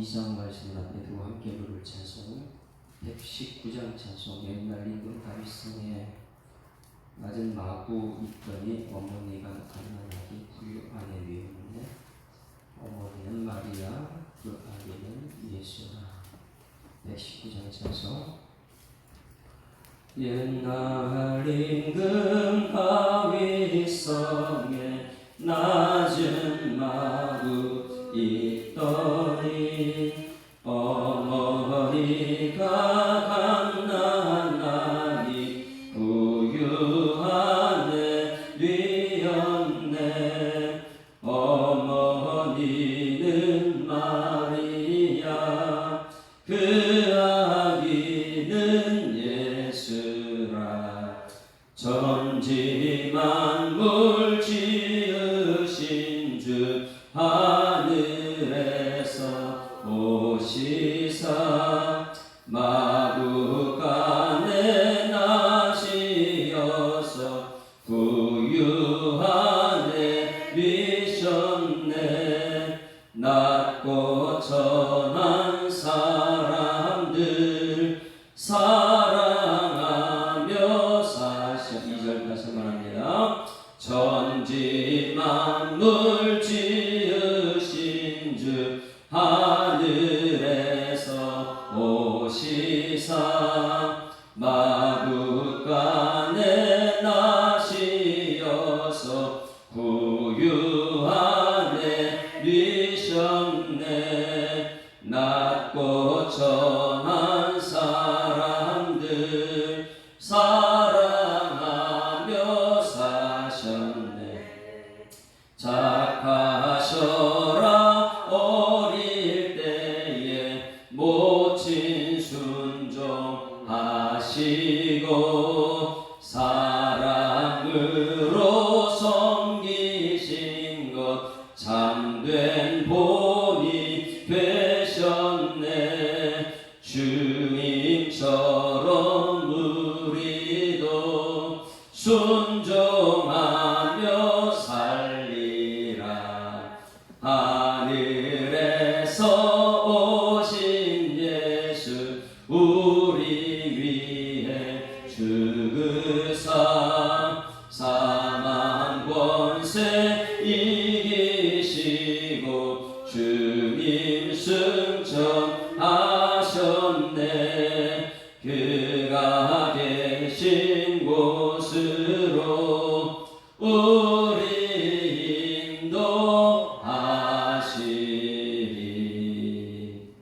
2장 말씀을 앞에 두고 함께 부를 찬송 119장 찬송 옛날 임금 다윗성에 낮은 마구 있더니 어머니가 가난하기 부유 안에 미웠네 어머니는 마리아 그 아기는 예수라. 119장 찬송. 옛날 임금 다윗성에 낮은 마구 있더니 어머니가 가난하니 부유 안에 뉘었네. 어머니는 마리아 그 아기는 예수라. 천지 만물 지으신 주 하늘에서 오시사 마구간에 나시어서 부유 안에 미셨네. 낮고 천한 사람들 사랑하며 사셔. 2절 다시 말합니다. 천지 만물 지으신 주 하늘에서 오시사 마구간에 나시어서 부유 안에 뉘셨네. 낮고 천한 사람들 사랑하며 사셨네. 착하셔라 어릴 때에 모친 순종하시고 사랑으로 섬기신 것 참된 본이 되셨네. 주님처럼 우리도 순종하며 살리라. 하늘에서 오신 예수 우리 위해 죽으사 사망 권세 이기시고 주님 승천하셨네. 그가 계신 곳으로 우리 인도하시리.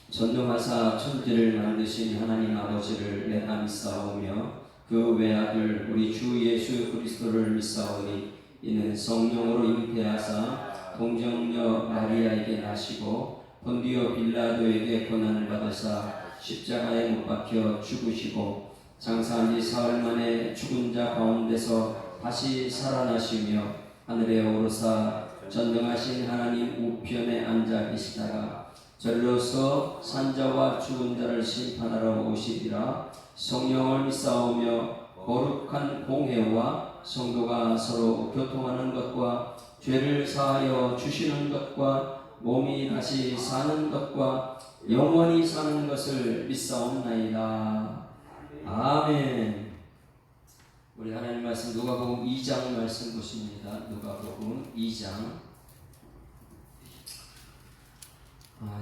전능하사 천지를 만드신 하나님 아버지를 내가 믿사오며 그 외아들 우리 주 예수 그리스도를 믿사오니 이는 성령으로 잉태하사 동정녀 마리아에게 나시고 본디오 빌라도에게 고난을 받으사 십자가에 못 박혀 죽으시고 장사한 지 사흘 만에 죽은 자 가운데서 다시 살아나시며 하늘에 오르사 전능하신 하나님 우편에 앉아 계시다가 절로서 산자와 죽은 자를 심판하러 오시리라. 성령을 믿사오며 거룩한 공회와 성도가 서로 교통하는 것과 죄를 사하여 주시는 것과 몸이 다시 사는 것과 영원히 사는 것을 믿사옵나이다. 아멘. 우리 하나님 말씀 누가복음 2장 말씀 보십니다. 누가복음 2장.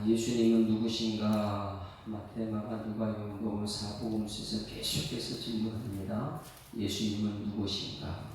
예수님은 누구신가? 마태, 마가, 누가, 요한복음, 사복음서에서 계속해서 질문합니다. 예수님은 누구신가?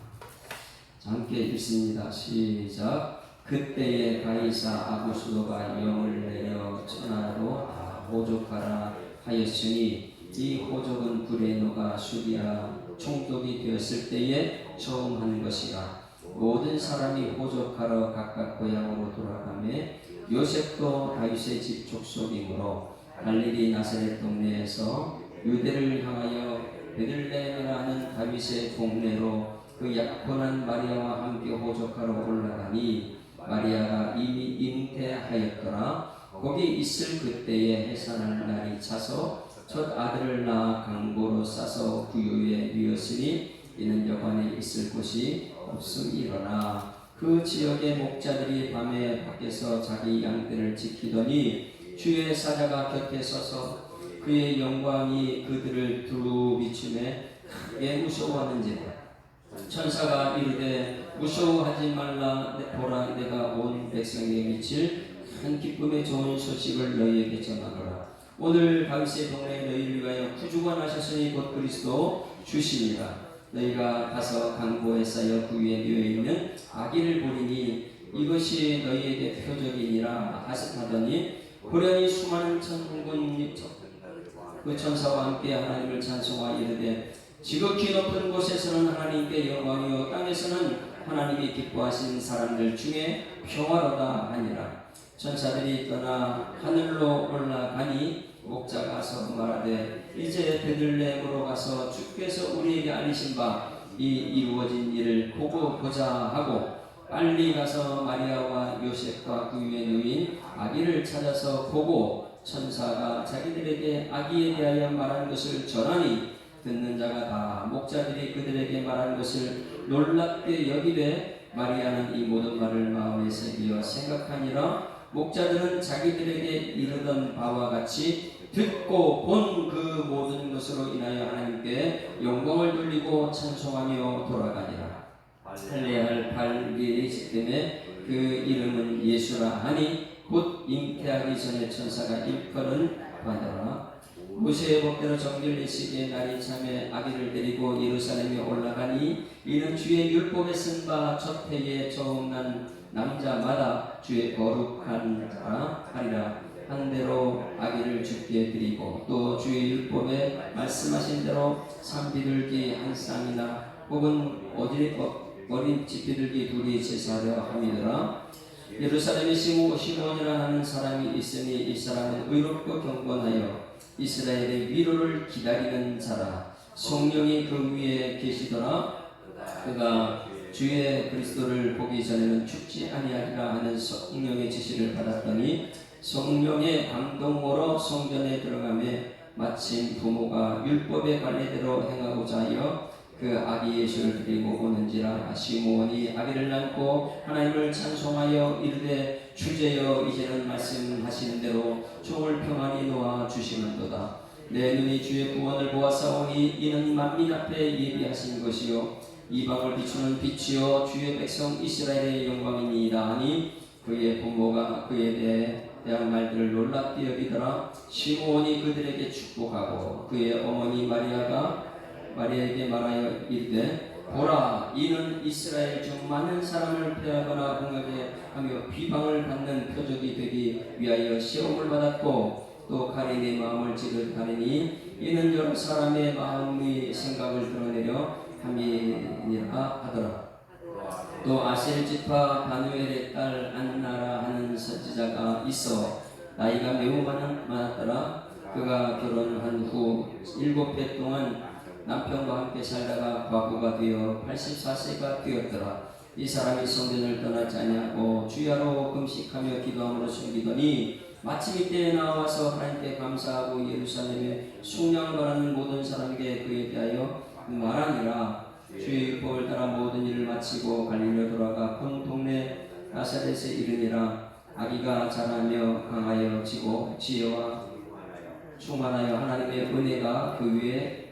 함께 읽습니다. 시작. 그때에 가이사 아구스도가 영을 내려 천하로 다 호족하라 하였으니 이 호족은 불에 녹아 술이라 총독이 되었을 때에 처음 한 것이라. 모든 사람이 호족하러 각각 고향으로 돌아가매 요셉도 다윗의 집 족속이므로 갈릴리 나사렛 동네에서 유대를 향하여 베들레헴이라는 다윗의 동네로 그 약혼한 마리아와 함께 호족하러 올라가니 마리아가 이미 잉태하였더라. 거기 있을 그때에 해산할 날이 차서 첫 아들을 낳아 강보로 싸서 부유에 누였으니 이는 여관에 있을 곳이 없음이로라. 그 지역의 목자들이 밤에 밖에서 자기 양떼를 지키더니 주의 사자가 곁에 서서 그의 영광이 그들을 두루 비추매 크게 무서워하는지라. 천사가 이르되 무서워하지 말라. 보라, 내가 온 백성에게 미칠 큰 기쁨의 좋은 소식을 너희에게 전하노라. 오늘 다윗의 동네에 너희를 위하여 구주가 나셨으니 곧 그리스도 주시니라. 너희가 가서 강보에 쌓여 그 위에 놓여있는 아기를 보리니 이것이 너희에게 표적이니라 하시더니 호련히 수많은 천군 그 천사와 함께 하나님을 찬송하여 이르되 지극히 높은 곳에서는 하나님께 영광이요 땅에서는 하나님이 기뻐하신 사람들 중에 평화로다 하니라. 천사들이 떠나 하늘로 올라가니 목자가 가서 말하되 이제 베들레헴으로 가서 주께서 우리에게 알리신 바 이 이루어진 일을 보고 보자 하고 빨리 가서 마리아와 요셉과 그 위에 누인 아기를 찾아서 보고 천사가 자기들에게 아기에 대하여 말한 것을 전하니 듣는 자가 다 목자들이 그들에게 말한 것을 놀랍게 여기되 마리아는 이 모든 말을 마음에 새기어 생각하니라. 목자들은 자기들에게 이르던 바와 같이 듣고 본 그 모든 것으로 인하여 하나님께 영광을 돌리고 찬송하며 돌아가니라. 할례할 8일이 때문에 그 이름은 예수라 하니 곧 잉태하기 전에 천사가 일컬은 바더라. 모세의 법대로 정결례식의 날이 참에 아기를 데리고 예루살렘에 올라가니 이는 주의 율법에 쓴 바 첫 해에 처음 난 남자마다 주의 거룩한 자라 하리라. 한 대로 아기를 주께 드리고 또 주의 율법에 말씀하신 대로 산비둘기 한 쌍이나 혹은 어린 집비둘기 둘이 제사하려 함이더라. 예루살렘에 시므온이라 하는 사람이 있으니 이 사람은 의롭고 경건하여 이스라엘의 위로를 기다리는 자라. 성령이 그 위에 계시더라. 그가 주의 그리스도를 보기 전에는 죽지 아니하리라 하는 성령의 지시를 받았더니 성령의 감동으로 성전에 들어가매 마침 부모가 율법의 관례대로 행하고자 하여 그 아기 예수를 데리고 오는지라. 시므온이 아기를 낳고 하나님을 찬송하여 이르되 주제여 이제는 말씀하시는 대로 종을 평안히 놓아 주시는도다. 내 눈이 주의 구원을 보았사오니 이는 만민 앞에 예비하신 것이요 이방을 비추는 빛이요 주의 백성 이스라엘의 영광이니이다 하니 그의 부모가 그에 대한 말들을 놀랍게 여기더라. 시므온이 그들에게 축복하고 그의 어머니 마리아에게 말하여 이르되 보라, 이는 이스라엘 중 많은 사람을 패하거나 흥하게 하며 비방을 받는 표적이 되기 위하여 시험을 받았고 또 가린의 마음을 지극하리니 이는 여러 사람의 마음의 생각을 드러내려 함이니라 하더라. 또 아셀 지파 바누엘의 딸 안나라 하는 선지자가 있어 나이가 매우 많았더라. 그가 결혼한 후 7해 동안 남편과 함께 살다가 과부가 되어 84세가 되었더라. 이 사람이 성전을 떠나지 아니하고 주야로 금식하며 기도함으로 숨기더니 마침 이때에 나와서 하나님께 감사하고 예루살렘에 숭령을 바라는 모든 사람에게 그에 대하여 말하니라. 주의 율법을 따라 모든 일을 마치고 갈릴리로 돌아가 본 동네 나사렛에 이르니라. 아기가 자라며 강하여 지고 지혜와 충만하여 하나님의 은혜가 그 위에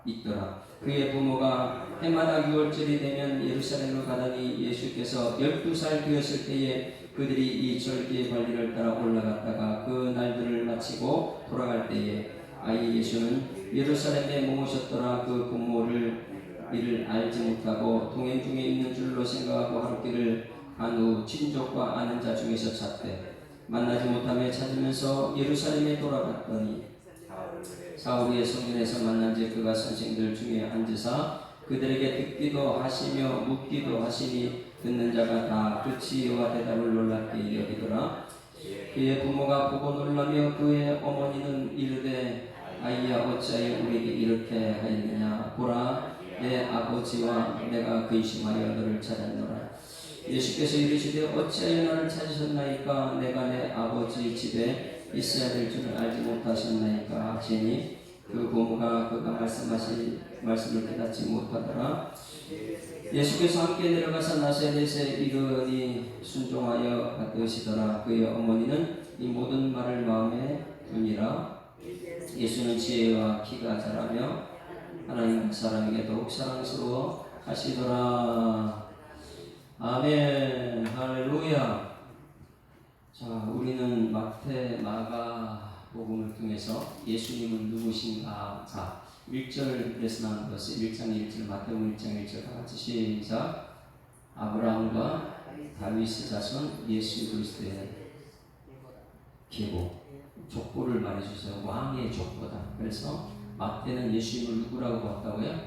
있더라. 그의 부모가 해마다 6월절이 되면 예루살렘으로 가더니 예수께서 12살 되었을 때에 그들이 이 절기의 관리를 따라 올라갔다가 그 날들을 마치고 돌아갈 때에 아이 예수는 예루살렘에 머무셨더라. 그 부모를 이를 알지 못하고 동행 중에 있는 줄로 생각하고 하루 길을 간 후 친족과 아는 자 중에서 찾되 만나지 못하며 찾으면서 예루살렘에 돌아갔더니 사울의 성전에서 만난 지 그가 선생들 중에 앉으사 그들에게 듣기도 하시며 묻기도 하시니 듣는 자가 다 그 지혜와 대답을 놀랍게 여기더라. 그의 부모가 보고 놀라며 그의 어머니는 이르되 아이야 어찌하여 우리에게 이렇게 하였느냐. 보라, 내 아버지와 내가 근심하여 너를 찾았노라. 예수께서 이르시되 어찌하여 나를 찾으셨나이까. 내가 내 아버지 집에 있어야 될 줄을 알지 못하셨나이까 하시니 그 고모가 그가 말씀하신 말씀을 깨닫지 못하더라. 예수께서 함께 내려가서 나사렛에 이르니 순종하여 받으시더라. 그의 어머니는 이 모든 말을 마음에 두니라. 예수는 지혜와 키가 자라며 하나님 사람에게 더욱 사랑스러워 하시더라. 아멘. 할렐루야. 자, 우리는 마태, 마가 복음을 통해서 예수님은 누구신가? 자, 1절에서 나온 것을 1장 1절, 마태복음 1장 1절 다 같이 시작. 아브라함과 다윗의 자손 예수 그리스도의 계보, 족보를 말해주세요. 왕의 족보다. 그래서 마태는 예수님을 누구라고 봤다고요?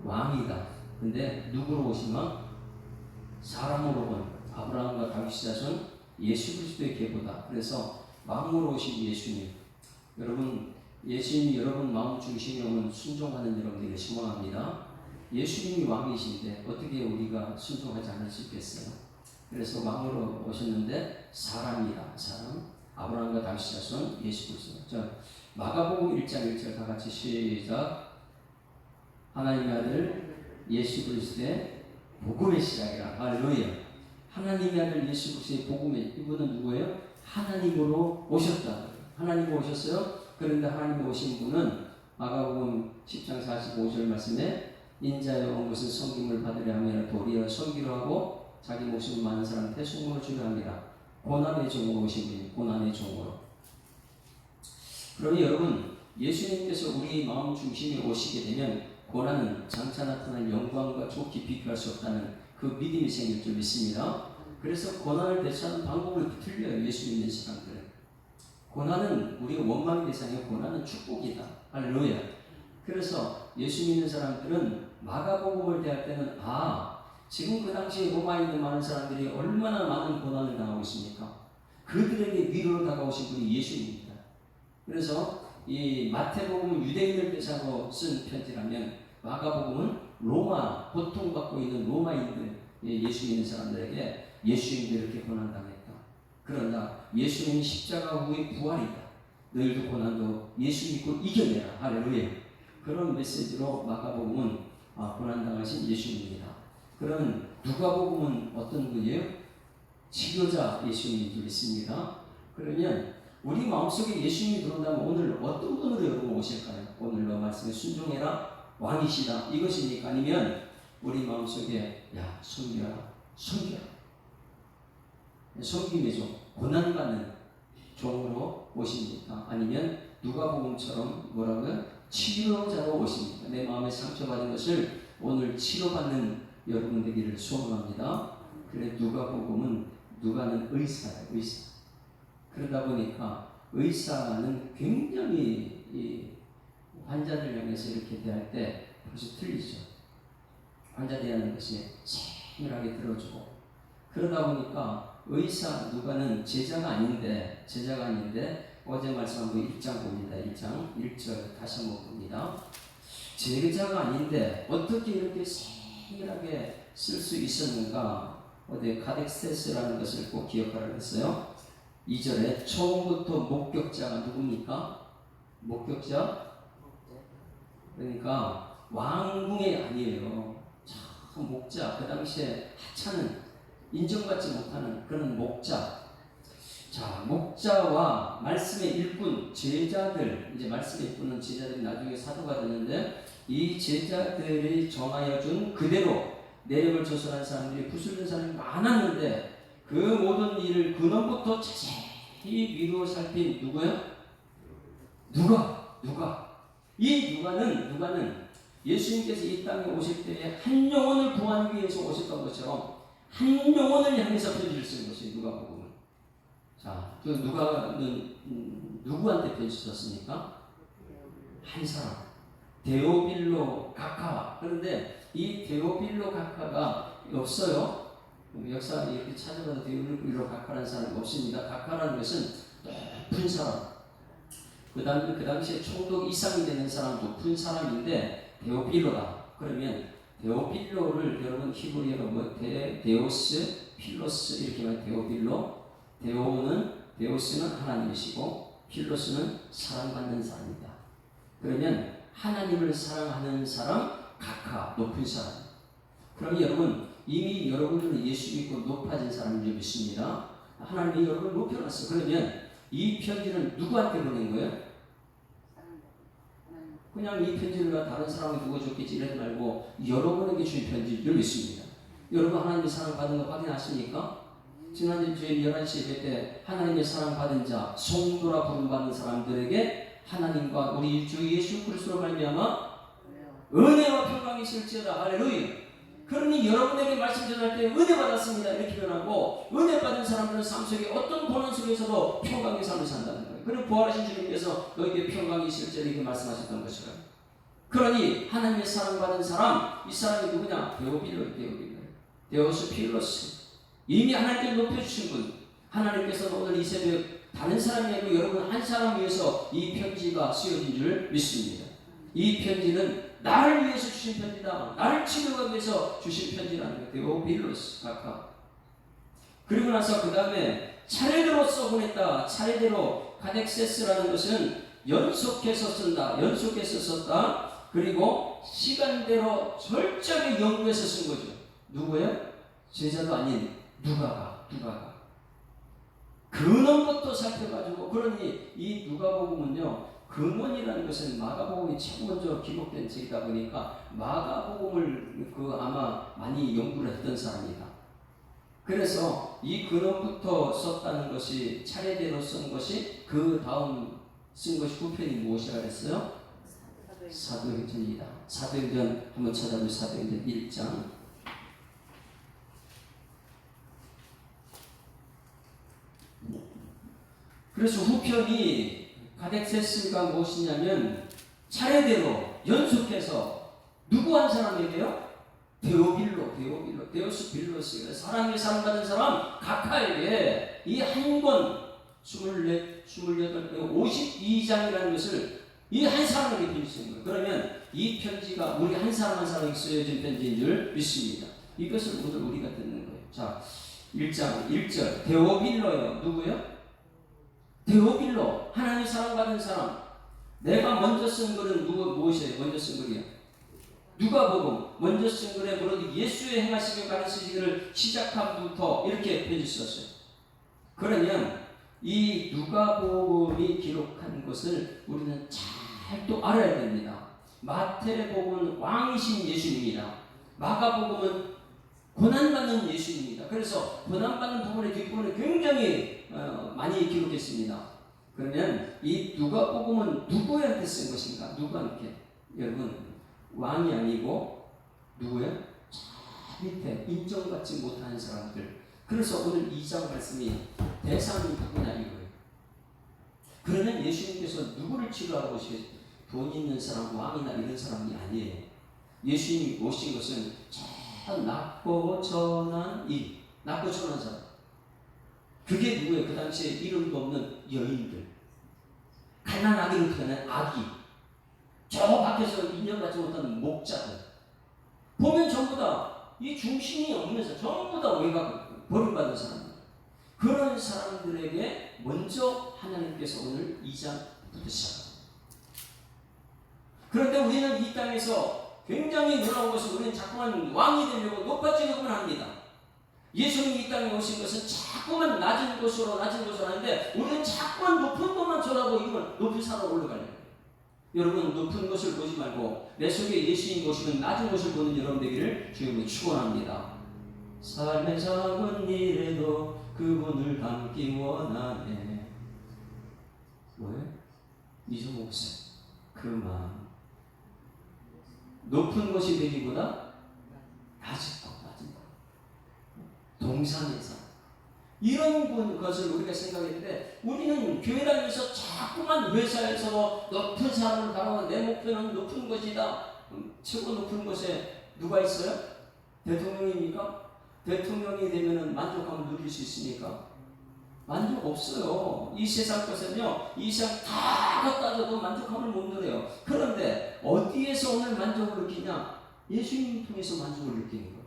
왕이다. 근데 누구로 오신 왕? 사람으로 온 아브라함과 다윗의 자손 예수 그리스도의 계보다. 그래서 왕으로 오신 예수님. 여러분, 예수님이 여러분 마음 중심에 오면 순종하는 여러분에게 소망합니다. 예수님이 왕이신데 어떻게 우리가 순종하지 않을 수 있겠어요? 그래서 왕으로 오셨는데 사람이다. 사람. 아브라함과 다윗의 자손 예수 그리스도. 자, 마가복음 1장 1절 다 같이 시작. 하나님의 아들 예수 그리스도의 복음의 시작이라. 할렐루야. 하나님의 아들 예수 그리스도의 복음의, 이분은 누구예요? 하나님으로 오셨다. 하나님으로 오셨어요. 그런데 하나님으로 오신 분은 마가복음 10장 45절 말씀에 인자여 온 것은 섬김을 받으려 하며 도리어 섬기려 하고 자기 목숨을 많은 사람한테 속물을 주려 합니다. 고난의 종으로 오신 분이 고난의 종으로. 그러니 여러분, 예수님께서 우리 마음 중심에 오시게 되면 고난은 장차 나타날 영광과 좋게 비교할 수 없다는 그 믿음이 생길 줄 믿습니다. 그래서 고난을 대처하는 방법을 틀려요. 예수 믿는 사람들은. 고난은 우리가 원망의 대상이고 고난은 축복이다. 할렐루야. 그래서 예수 믿는 사람들은 마가복음을 대할 때는 지금 그 당시에 로마에 있는 많은 사람들이 얼마나 많은 고난을 당하고 있습니까? 그들에게 위로로 다가오신 분이 예수님입니다. 그래서 이 마태복음은 유대인을 대상으로 쓴 편지라면 마가복음은 로마, 고통받고 있는 로마인들, 예수 믿는 사람들에게 예수님도 이렇게 고난당했다. 그러나 예수님이 십자가 후에 부활이다. 너희도 고난도 예수 믿고 이겨내라. 할렐루야. 그런 메시지로 마가복음은 고난당하신 예수님입니다. 그런 누가복음은 어떤 분이에요? 치료자 예수님인 줄 믿습니다. 그러면 우리 마음속에 예수님이 들어온다면 오늘 어떤 분으로 여러분 오실까요? 오늘로 말씀에 순종해라. 왕이시다. 이것입니까? 아니면 우리 마음속에 섬겨라. 섬김의 종, 고난받는 종으로 오십니까? 아니면 누가복음처럼 뭐라고요? 치료자로 오십니까? 내 마음에 상처받은 것을 오늘 치료받는 여러분 되기를 소원합니다. 그래, 누가복음은 누가는 의사예요. 의사. 그러다 보니까 의사는 굉장히 이 환자들 향해서 이렇게 대할 때 벌써 틀리죠. 환자 대하는 것이 세밀하게 들어주고. 그러다 보니까 의사 누가는 제자가 아닌데 어제 말씀 한번 1장 봅니다. 1장 1절 다시 한번 봅니다. 제자가 아닌데 어떻게 이렇게 세밀하게 쓸 수 있었는가? 어디 카덱세스라는 것을 꼭 기억하라고 했어요. 2절에 처음부터 목격자가 누굽니까? 목격자? 그러니까 왕궁이 아니에요. 참 목자. 그 당시에 하찮은 인정받지 못하는 그런 목자. 자, 목자와 말씀의 일꾼, 제자들. 이제 말씀의 일꾼은 제자들이 나중에 사도가 되는데 이 제자들이 정하여 준 그대로 내력을 조설한 사람들이 부수는 사람이 많았는데 그 모든 일을 근원부터 자세히 위로 살핀 누구요? 누가? 이 누가는 예수님께서 이 땅에 오실 때에 한 영혼을 구하기 위해서 오셨던 것처럼 한 영혼을 향해서 편지를 쓴 것이 누가복음은. 자, 그 누가는 누구한테 편지 썼습니까? 한 사람. 데오빌로 가카. 그런데 이 데오빌로 가카가 없어요. 역사 이렇게 찾아봐도 데오빌로 가카라는 사람이 없습니다. 가카라는 것은 높은 사람. 그 당시에 총독 이상이 되는 사람, 높은 사람인데 데오빌로다. 그러면 데오빌로를 여러분 히브리어로 뭐 데오스, 필로스 이렇게 말하면 데오빌로. 데오스는 하나님이시고 필로스는 사랑받는 사람이다. 그러면 하나님을 사랑하는 사람, 각하, 높은 사람. 그럼 여러분, 이미 여러분들은 예수 믿고 높아진 사람인 줄 믿습니다. 하나님이 여러분을 높여놨어. 그러면 이 편지는 누구한테 보낸 거예요? 그냥 이 편지를 다른 사람이 누가 줬겠지 이러지 말고 여러분에게 주신 편지인 줄 믿습니다. 여러분 하나님의 사랑받은 거 확인하십니까? 지난주에 11시 예배 때 하나님의 사랑받은 자, 성도라 부름받는 사람들에게 하나님과 우리 주 예수 그리스도로 말미암아 은혜와 평강이 있을지어다. 할렐루야. 그러니 여러분에게 말씀 전할 때 은혜 받았습니다 이렇게 표현하고, 은혜 받은 사람들은 삶 속에 어떤 고난 속에서도 평강의 삶을 산다는 거예요. 그리고 부활하신 주님께서 너에게 평강이 있을지어다 이렇게 말씀하셨던 것이에요. 그러니 하나님의 사랑받은 사람, 이 사람이 누구냐? 데오스필로스. 이미 하나님께 높여주신 분. 하나님께서는 오늘 이 새벽 다른 사람이 아니고 여러분 한 사람 위해서 이 편지가 쓰여진 줄 믿습니다. 이 편지는 나를 위해서 주신 편지다. 나를 치료하기 위해서 주신 편지라는 거예요. 데오필로스 각하. 그리고 나서 그 다음에 차례대로 써보냈다. 차례대로 카덱세스라는 것은 연속해서 쓴다. 연속해서 썼다. 그리고 시간대로 철저하게 연구해서 쓴 거죠. 누구예요? 제자도 아닌 누가가. 근원부터 살펴가지고, 그러니 이 누가복음은요, 근원이라는 것은 마가복음이 최고 먼저 기록된 책이다 보니까 마가복음을 아마 많이 연구를 했던 사람이다. 그래서 이 근원부터 썼다는 것이, 차례대로 쓴 것이, 그 다음 쓴 것이 후편이 무엇이라 그랬어요? 사도행전이다. 사도행전 한번 찾아보세요. 사도행전 1장. 그래서 후편이 카덱세스가 무엇이냐면 차례대로 연속해서 누구 한 사람에게요? 데오스필로스. 사랑에 사랑받은 사람 각하에게 이 한 권 24, 28, 52장이라는 것을 이 한 사람에게 편지 쓴 거예요. 그러면 이 편지가 우리 한 사람 한 사람에게 쓰여진 편지인 줄 믿습니다. 이것을 오늘 우리가 듣는 거예요. 자, 1장 1절 데오빌로요. 누구요? 데오빌로. 하나님 사랑받은 사람. 내가 먼저 쓴 글은 무엇이에요? 먼저 쓴 글이요? 누가복음. 먼저 쓴 글에 물론 예수의 행하시며 가르치시기를 시작함부터 이렇게 편지 썼어요. 그러면 이 누가복음이 기록한 것을 우리는 잘 또 알아야 됩니다. 마태복음은 왕이신 예수님이다. 마가복음은 고난받는 예수님입니다. 그래서 고난받는 부분의 뒷부분을 굉장히 많이 기록했습니다. 그러면 이 누가복음은 누구한테 쓴 것인가? 누구한테? 여러분, 왕이 아니고 누구예요? 저 밑에 인정받지 못하는 사람들. 그래서 오늘 2장 말씀이 대상이 누구냐 이거예요. 그러면 예수님께서 누구를 치료하고 오시겠어요? 돈 있는 사람, 왕이나 이런 사람이 아니에요. 예수님이 오신 것은 참 낮고 천한 사람. 그게 누구예요? 그 당시에 이름도 없는 여인들, 가난하기로 태어난 아기, 저 밖에서 인정받지 못하는 목자들, 보면 전부 다 이 중심이 없는 사람, 전부 다 외곽 버림받은 사람들. 그런 사람들에게 먼저 하나님께서 오늘 2장부터 시작합니다. 그런데 우리는 이 땅에서 굉장히 놀라운 것은 우리는 자꾸만 왕이 되려고 높아지려고 합니다. 예수님이 이 땅에 오신 것은 자꾸만 낮은 곳으로 하는데 우리는 자꾸만 높은 것만 쳐다보고 이건 높은 산으로 올라가려고 해요. 여러분, 높은 것을 보지 말고 내 속에 예수님이 오시면 낮은 것을 보는 여러분 되기를 주님으로 축원합니다. 삶의 작은 일에도 그분을 닮기 원하네. 뭐예요? 잊어먹었어요. 그 마음. 높은 것이 되기보다 낮은 것. 동산에서 이런 것을 우리가 생각했는데, 우리는 교회 다니면서 자꾸만 회사에서 높은 사람을 바라보고 내 목표는 높은 것이다. 최고 높은 곳에 누가 있어요? 대통령입니까? 대통령이 되면 만족감을 누릴 수 있습니까? 만족 없어요. 이 세상 것은요, 이 세상 다 갖다 줘도 만족감을 못 누려요. 그런데 어디에서 오늘 만족을 느끼냐? 예수님 통해서 만족을 느끼는 거예요.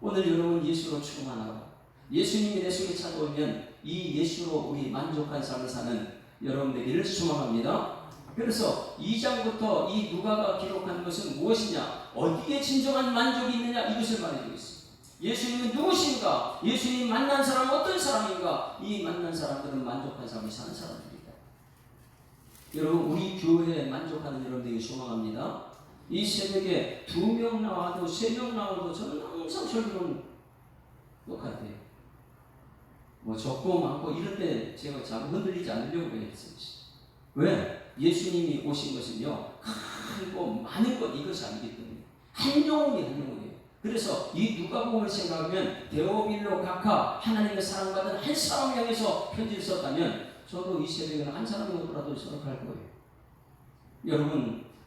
오늘 여러분 예수로 충만하고 예수님이 내 속에 찾아오면 이 예수로 우리 만족한 삶을 사는 여러분 되기를 소망합니다. 그래서 2장부터 이 누가가 기록한 것은 무엇이냐? 어디에 진정한 만족이 있느냐? 이것을 말해주고 있습니다. 예수님은 누구신가? 예수님 만난 사람은 어떤 사람인가? 이 만난 사람들은 만족한 삶을 사는 사람들이다. 여러분, 우리 교회에 만족하는 여러분들이 소망합니다. 이 새벽에 2명 나와도 3명 나와도 저는 항상 설교는 똑같아요. 뭐 적고 많고 이런데 제가 자꾸 흔들리지 않으려고 그랬습니다. 왜? 예수님이 오신 것은요, 크고 많은 것 이것이 아니기 때문에 한 영혼이에요. 그래서 이 누가복음을 생각하면 데오빌로 각하 하나님의 사랑받은 한 사람을 향해서 편지를 썼다면 저도 이 새벽에는 한 사람이라도 생각할 거예요.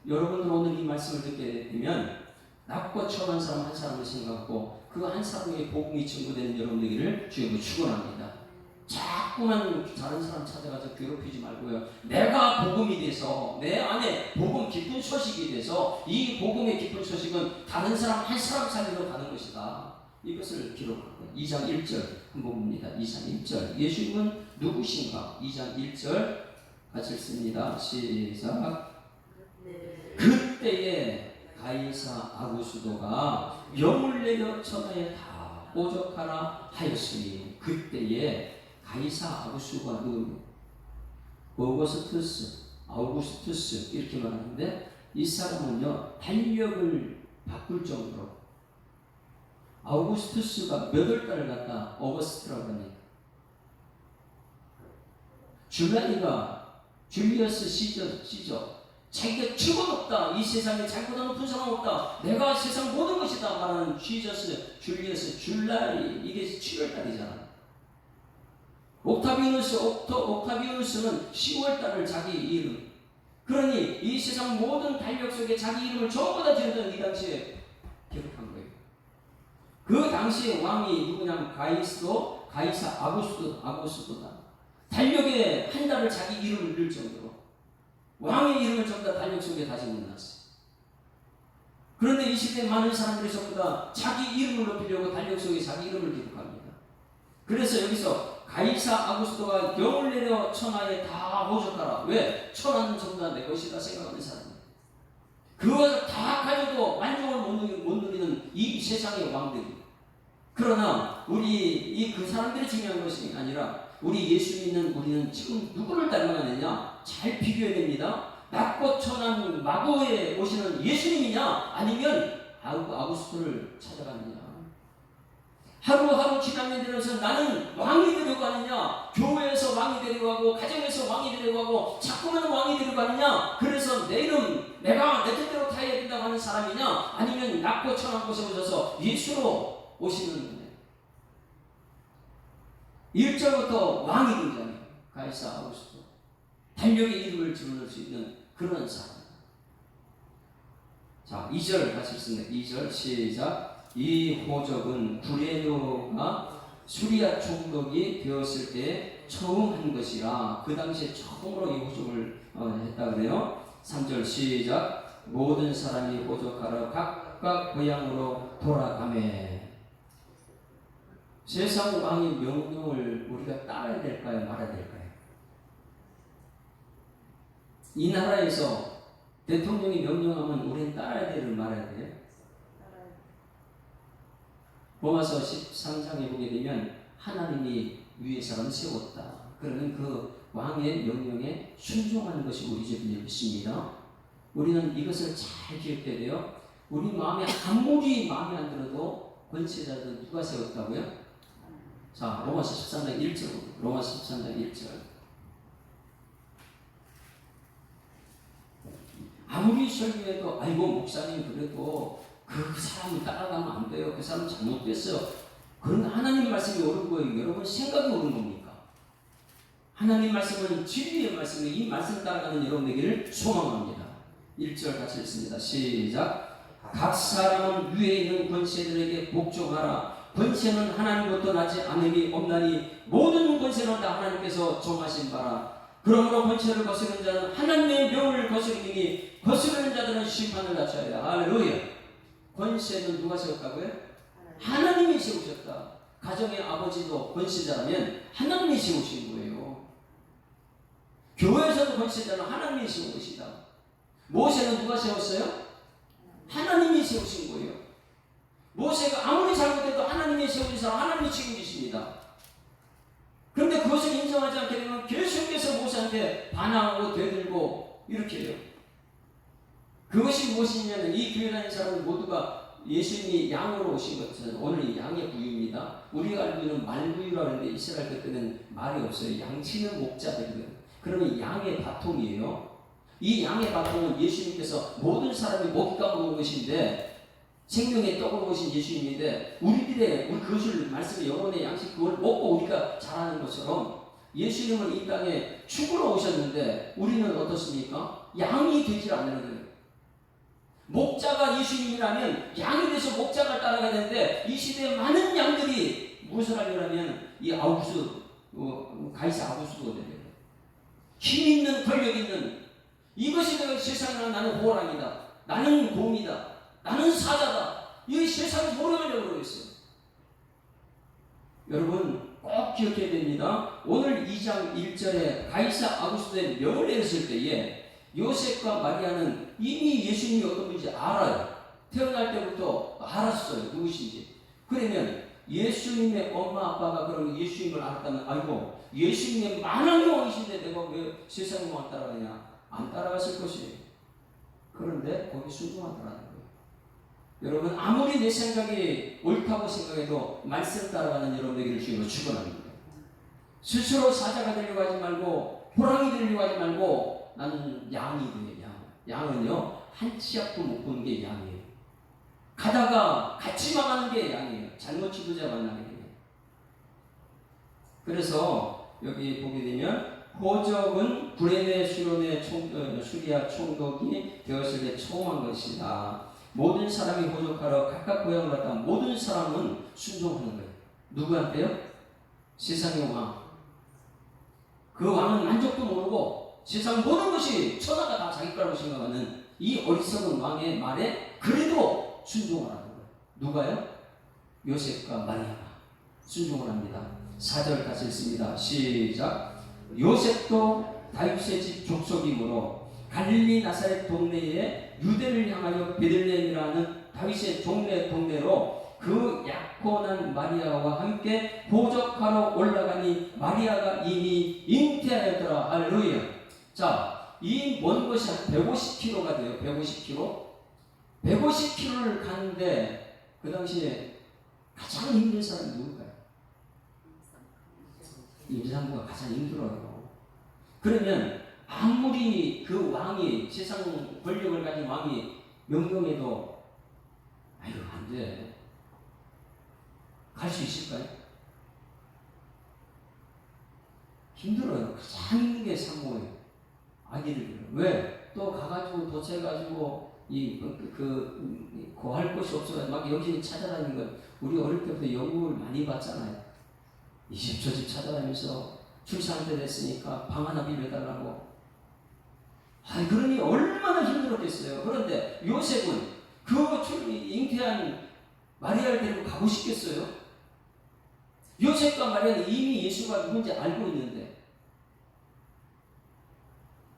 여러분들 오늘 이 말씀을 듣게 되면 낮고 처한 사람 한 사람을 생각하고 그 한 사람에게 복음이 증거되는 여러분들을 주님으로 축원합니다. 자꾸만 다른 사람 찾아가서 괴롭히지 말고요. 내가 복음이 돼서 내 안에 복음 깊은 소식이 돼서 이 복음의 깊은 소식은 다른 사람 한 사람 살리러 가는 것이다. 이것을 기록하고 2장 1절 한번 봅니다. 2장 1절 예수님은 누구신가? 2장 1절 같이 읽습니다. 시작. 그때에 가이사 아구스도가 명을 내려 천하에 다 오적하라 하였으니 그때에 가이사 아구스도가 누구냐? 아우구스투스 이렇게 말하는데 이 사람은요 달력을 바꿀 정도로 아우구스투스가 몇 월달을 갖다 어거스트라고 합니다. 줄라이가 줄리어스 시저 자기가 최고 높다. 이 세상에 자기보다 높은 사람 없다. 내가 세상 모든 것이다 말하는 줄리어스 줄라이 이게 7월달이잖아. 옥타비우스는 10월달을 자기 이름. 그러니 이 세상 모든 달력 속에 자기 이름을 전부 다 지었던 이 당시에 기록한 거예요. 그 당시에 왕이 누구냐면 가이사 아구스도다. 달력에 한 달을 자기 이름을 넣을 정도로 왕의 이름을 전부 다 달력 속에 다 적어놨어요. 그런데 이 시대에 많은 사람들이 전부 다 자기 이름을 높이려고 달력 속에 자기 이름을 기록합니다. 그래서 여기서 가이사 아구스도가 명을 내려 천하에 다 오적하라. 왜? 천하는 전부 다 내 것이다 생각하는 사람이에요. 그것을 다 가져도 만족을 못 누리는 이 세상의 왕들이. 그러나 그 사람들이 중요한 것이 아니라 우리 예수 믿는 우리는 지금 누구를 닮아가느냐? 잘 비교해야 됩니다. 낮고 천한 마고에 오시는 예수님이냐? 아니면 아구스토를 찾아가느냐? 하루하루 지나면 되면서 나는 왕이 되려고 하느냐? 교회에서 왕이 되려고 하고 가정에서 왕이 되려고 하고 자꾸만 왕이 되려고 하느냐? 그래서 내 이름 내가 내 뜻대로 타야 된다고 하는 사람이냐? 아니면 낮고 천한 곳에 오셔서 예수로 오시는 분이냐? 1절부터 왕이 등장해요. 가이사 아구스토. 달력의 이름을 집어넣을 수 있는 그런 사람. 자, 2절 같이 읽습니다. 2절 시작. 이 호적은 구레노가 수리아 총독이 되었을 때 처음 한 것이라 그 당시에 처음으로 이 호적을 했다 그래요. 3절 시작. 모든 사람이 호적하러 각각 고향으로 돌아가매. 세상 왕의 명령을 우리가 따라야 될까요? 말아야 될까요? 이 나라에서 대통령이 명령하면 우리는 따라야 돼요? 말아야 돼요? 로마서 13장에 보게 되면 하나님이 위에 사람을 세웠다. 그러면 그 왕의 명령에 순종하는 것이 우리 죄인의 것입니다. 우리는 이것을 잘 기억해야 돼요. 우리 마음에 아무리 마음에 안 들어도 권세자들 누가 세웠다고요? 자, 로마서 13장 1절. 로마서 13장 1절. 아무리 설교해도 아이고 목사님 그래도 그 사람을 따라가면 안 돼요. 그 사람 잘못됐어요. 그런데 하나님 말씀이 옳은 거예요. 여러분 생각이 옳은 겁니까? 하나님 말씀은 진리의 말씀이에요. 이 말씀 따라가는 여러분에게를 소망합니다. 1절 같이 읽습니다. 시작. 각 사람은 위에 있는 권세들에게 복종하라. 권세는 하나님부터 나지 않음이 없나니 모든 권세는 다 하나님께서 정하신 바라. 그러므로 권세를 거스르는 자는 하나님의 명을 거스르니 거스르는 자들은 심판을 받쳐야 한다. 할렐루야. 권세는 누가 세웠다고요? 하나님이 세우셨다. 가정의 아버지도 권세자라면 하나님이 세우신 거예요. 교회에서도 권세자는 하나님이 세운 것이다. 모세는 누가 세웠어요? 하나님이 세우신 거예요. 모세가 아무리 잘못해도 하나님이 세우신 사람 하나님이 책임지십니다. 그런데 그것을 인정하지 않게 되면 계속해서 모세한테 반항하고 되들고 이렇게 해요. 그것이 무엇이냐면 이 교회 다니는 사람들 모두가 예수님이 양으로 오신 것은 오늘 양의 부유입니다. 우리가 알고 있는 말부유라고 하는데 이스라엘 그때는 말이 없어요. 양치는 목자들이거든요. 그러면 양의 바통이에요. 이 양의 바통은 예수님께서 모든 사람이 먹잇감을 놓은 것인데 생명의 떡을 오신 예수님인데 우리 그것을 말씀의 영혼의 양식 그걸 먹고 우리가 자라는 것처럼 예수님은 이 땅에 죽으러 오셨는데 우리는 어떻습니까? 양이 되질 않는 거예요. 목자가 예수님이라면 양이 돼서 목자가 따라가야 되는데 이 시대에 많은 양들이 무엇을 하려면 이 가이사 아구수가 돼요. 힘 있는 권력 있는 이것이 내가 세상에 나는 호랑이다. 나는 곰이다. 나는 사자다. 이 세상을 모르려고 그러고 있어요. 여러분 꼭 기억해야 됩니다. 오늘 2장 1절에 가이사 아구수의 명을 내렸을 때에 요셉과 마리아는 이미 예수님이 어떤 분인지 알아요. 태어날 때부터 알았어요. 누구신지. 그러면 예수님의 엄마 아빠가 그러면 예수님을 알았다면 아이고 예수님의 만왕의 왕이신데 내가 왜 세상의 왕 따라가냐. 안 따라갔을 것이에요. 그런데 거기 순종하더라는 거예요. 여러분 아무리 내 생각이 옳다고 생각해도 말씀 따라가는 여러분에게를 주님으로 축원합니다. 스스로 사자가 되려고 하지 말고 호랑이 되려고 하지 말고 나는 양이 돼요. 양은요 한 치 앞도 못 보는 게 양이에요. 가다가 같이 망하는 게 양이에요. 잘못 지도자 만나게 되면. 그래서 여기 보게 되면 호적은 브레네 수리아 총독이 되었을 때 처음 한 것이다. 모든 사람이 호적하러 각각 고향을 갔다 모든 사람은 순종하는 거예요. 누구한테요? 세상의 왕. 그 왕은 만족도 모르고 세상 모든 것이 천하가 다 자기 거라고 생각하는 이 어리석은 왕의 말에 그래도 순종을 하는 거예요. 누가요? 요셉과 마리아가 순종을 합니다. 4절 같이 읽습니다. 시작. 요셉도 다윗의 집 족속이므로 갈릴리 나사렛 동네에 유대를 향하여 베들레헴이라는 다윗의 동네로 그 약혼한 마리아와 함께 호적하러 올라가니 마리아가 이미 잉태하였더라. 할렐루야. 자, 이 먼 것이 한 150km가 돼요. 150km. 150km를 가는데 그 당시에 가장 힘든 사람이 누굴까요? 임산부가 가장 힘들어요. 그러면 아무리 그 왕이 세상 권력을 가진 왕이 명령해도 아이고 안 돼. 갈 수 있을까요? 힘들어요. 가장 힘든 게 산모예요. 아기를. 왜? 또 가가지고 도착해가지고 고할 곳이 없어가지고 막 여기저기 찾아다니는 건 우리 어릴 때부터 연구를 많이 봤잖아요. 이 집 저 집 찾아다니면서 출산할 때 됐으니까 방 하나 빌려달라고. 그러니 얼마나 힘들었겠어요. 그런데 요셉은 그 잉태한 마리아를 데리고 가고 싶겠어요? 요셉과 마리아는 이미 예수가 누군지 알고 있는데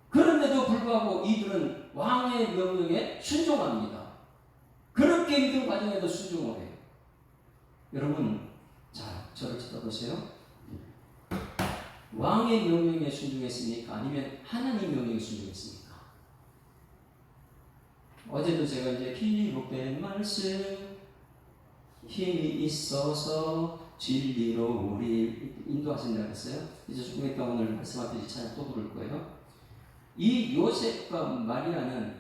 그런데도 불구하고 이들은 왕의 명령에 순종합니다. 그렇게 힘든 과정에도 순종을 해요. 여러분 자, 저를 쳐다보세요. 왕의 명령에 순종했습니까? 아니면 하나님 명령에 순종했습니까? 어제도 제가 이제 기록된 말씀 힘이 있어서 진리로 우리 인도하신다고 했어요. 이제 조금 있다 오늘 말씀 앞에 찬양 또 부를 거예요. 이 요셉과 마리아는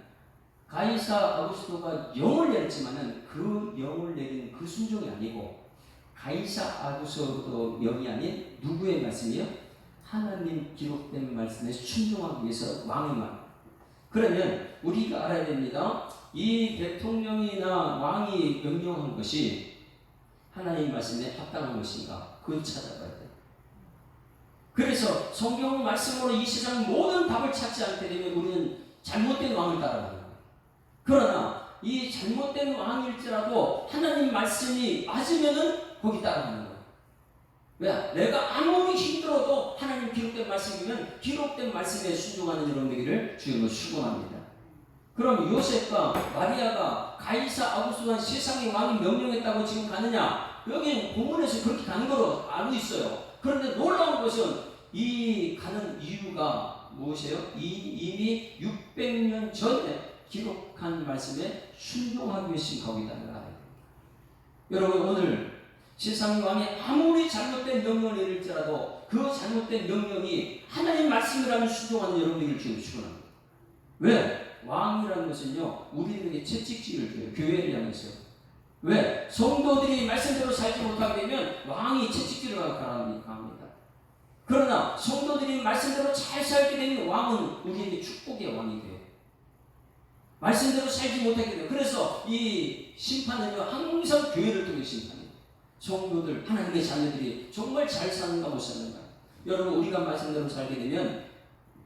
가이사 아구스토가 영을 내렸지만은 그 영을 내린 그 순종이 아니고 가이사 아구스토도 영이 아닌 누구의 말씀이요? 하나님 기록된 말씀에 순종하기 위해서 왕의 말. 그러면 우리가 알아야 됩니다. 이 대통령이나 왕이 명령한 것이 하나님 말씀에 합당한 것인가? 그걸 찾아봐야 돼요. 그래서 성경 말씀으로 이 세상 모든 답을 찾지 않게 되면 우리는 잘못된 왕을 따라가는 거예요. 그러나 이 잘못된 왕일지라도 하나님 말씀이 맞으면은 거기 따라가는 거예요. 왜? 내가 아무리 힘들어도 하나님 기록된 말씀이면 기록된 말씀에 순종하는 여러분 되기를 주님으로 축원합니다. 그럼 요셉과 마리아가 가이사 아구스가 세상의 왕이 명령했다고 지금 가느냐? 여기 본문에서 그렇게 가는 걸로 알고 있어요. 그런데 놀라운 것은 이 가는 이유가 무엇이에요? 이미 600년 전에 기록한 말씀에 순종하기 위해서 지금 가고 있다는 걸 알아요. 여러분, 오늘 세상의 왕이 아무리 잘못된 명령을 내릴지라도 그 잘못된 명령이 하나님 말씀이라면 순종하는 여러분들을 지금 축원합니다. 왜? 왕이라는 것은요, 우리들에게 채찍질을 줘요. 교회를 향해서. 왜? 성도들이 말씀대로 살지 못하게 되면 왕이 채찍질을 가합니다. 그러나 성도들이 말씀대로 잘 살게 되면 왕은 우리에게 축복의 왕이 돼요. 말씀대로 살지 못하게 돼요. 그래서 이 심판은요, 항상 교회를 통해 심판해요. 성도들, 하나님의 자녀들이 정말 잘 사는가 못 사는가. 여러분, 우리가 말씀대로 살게 되면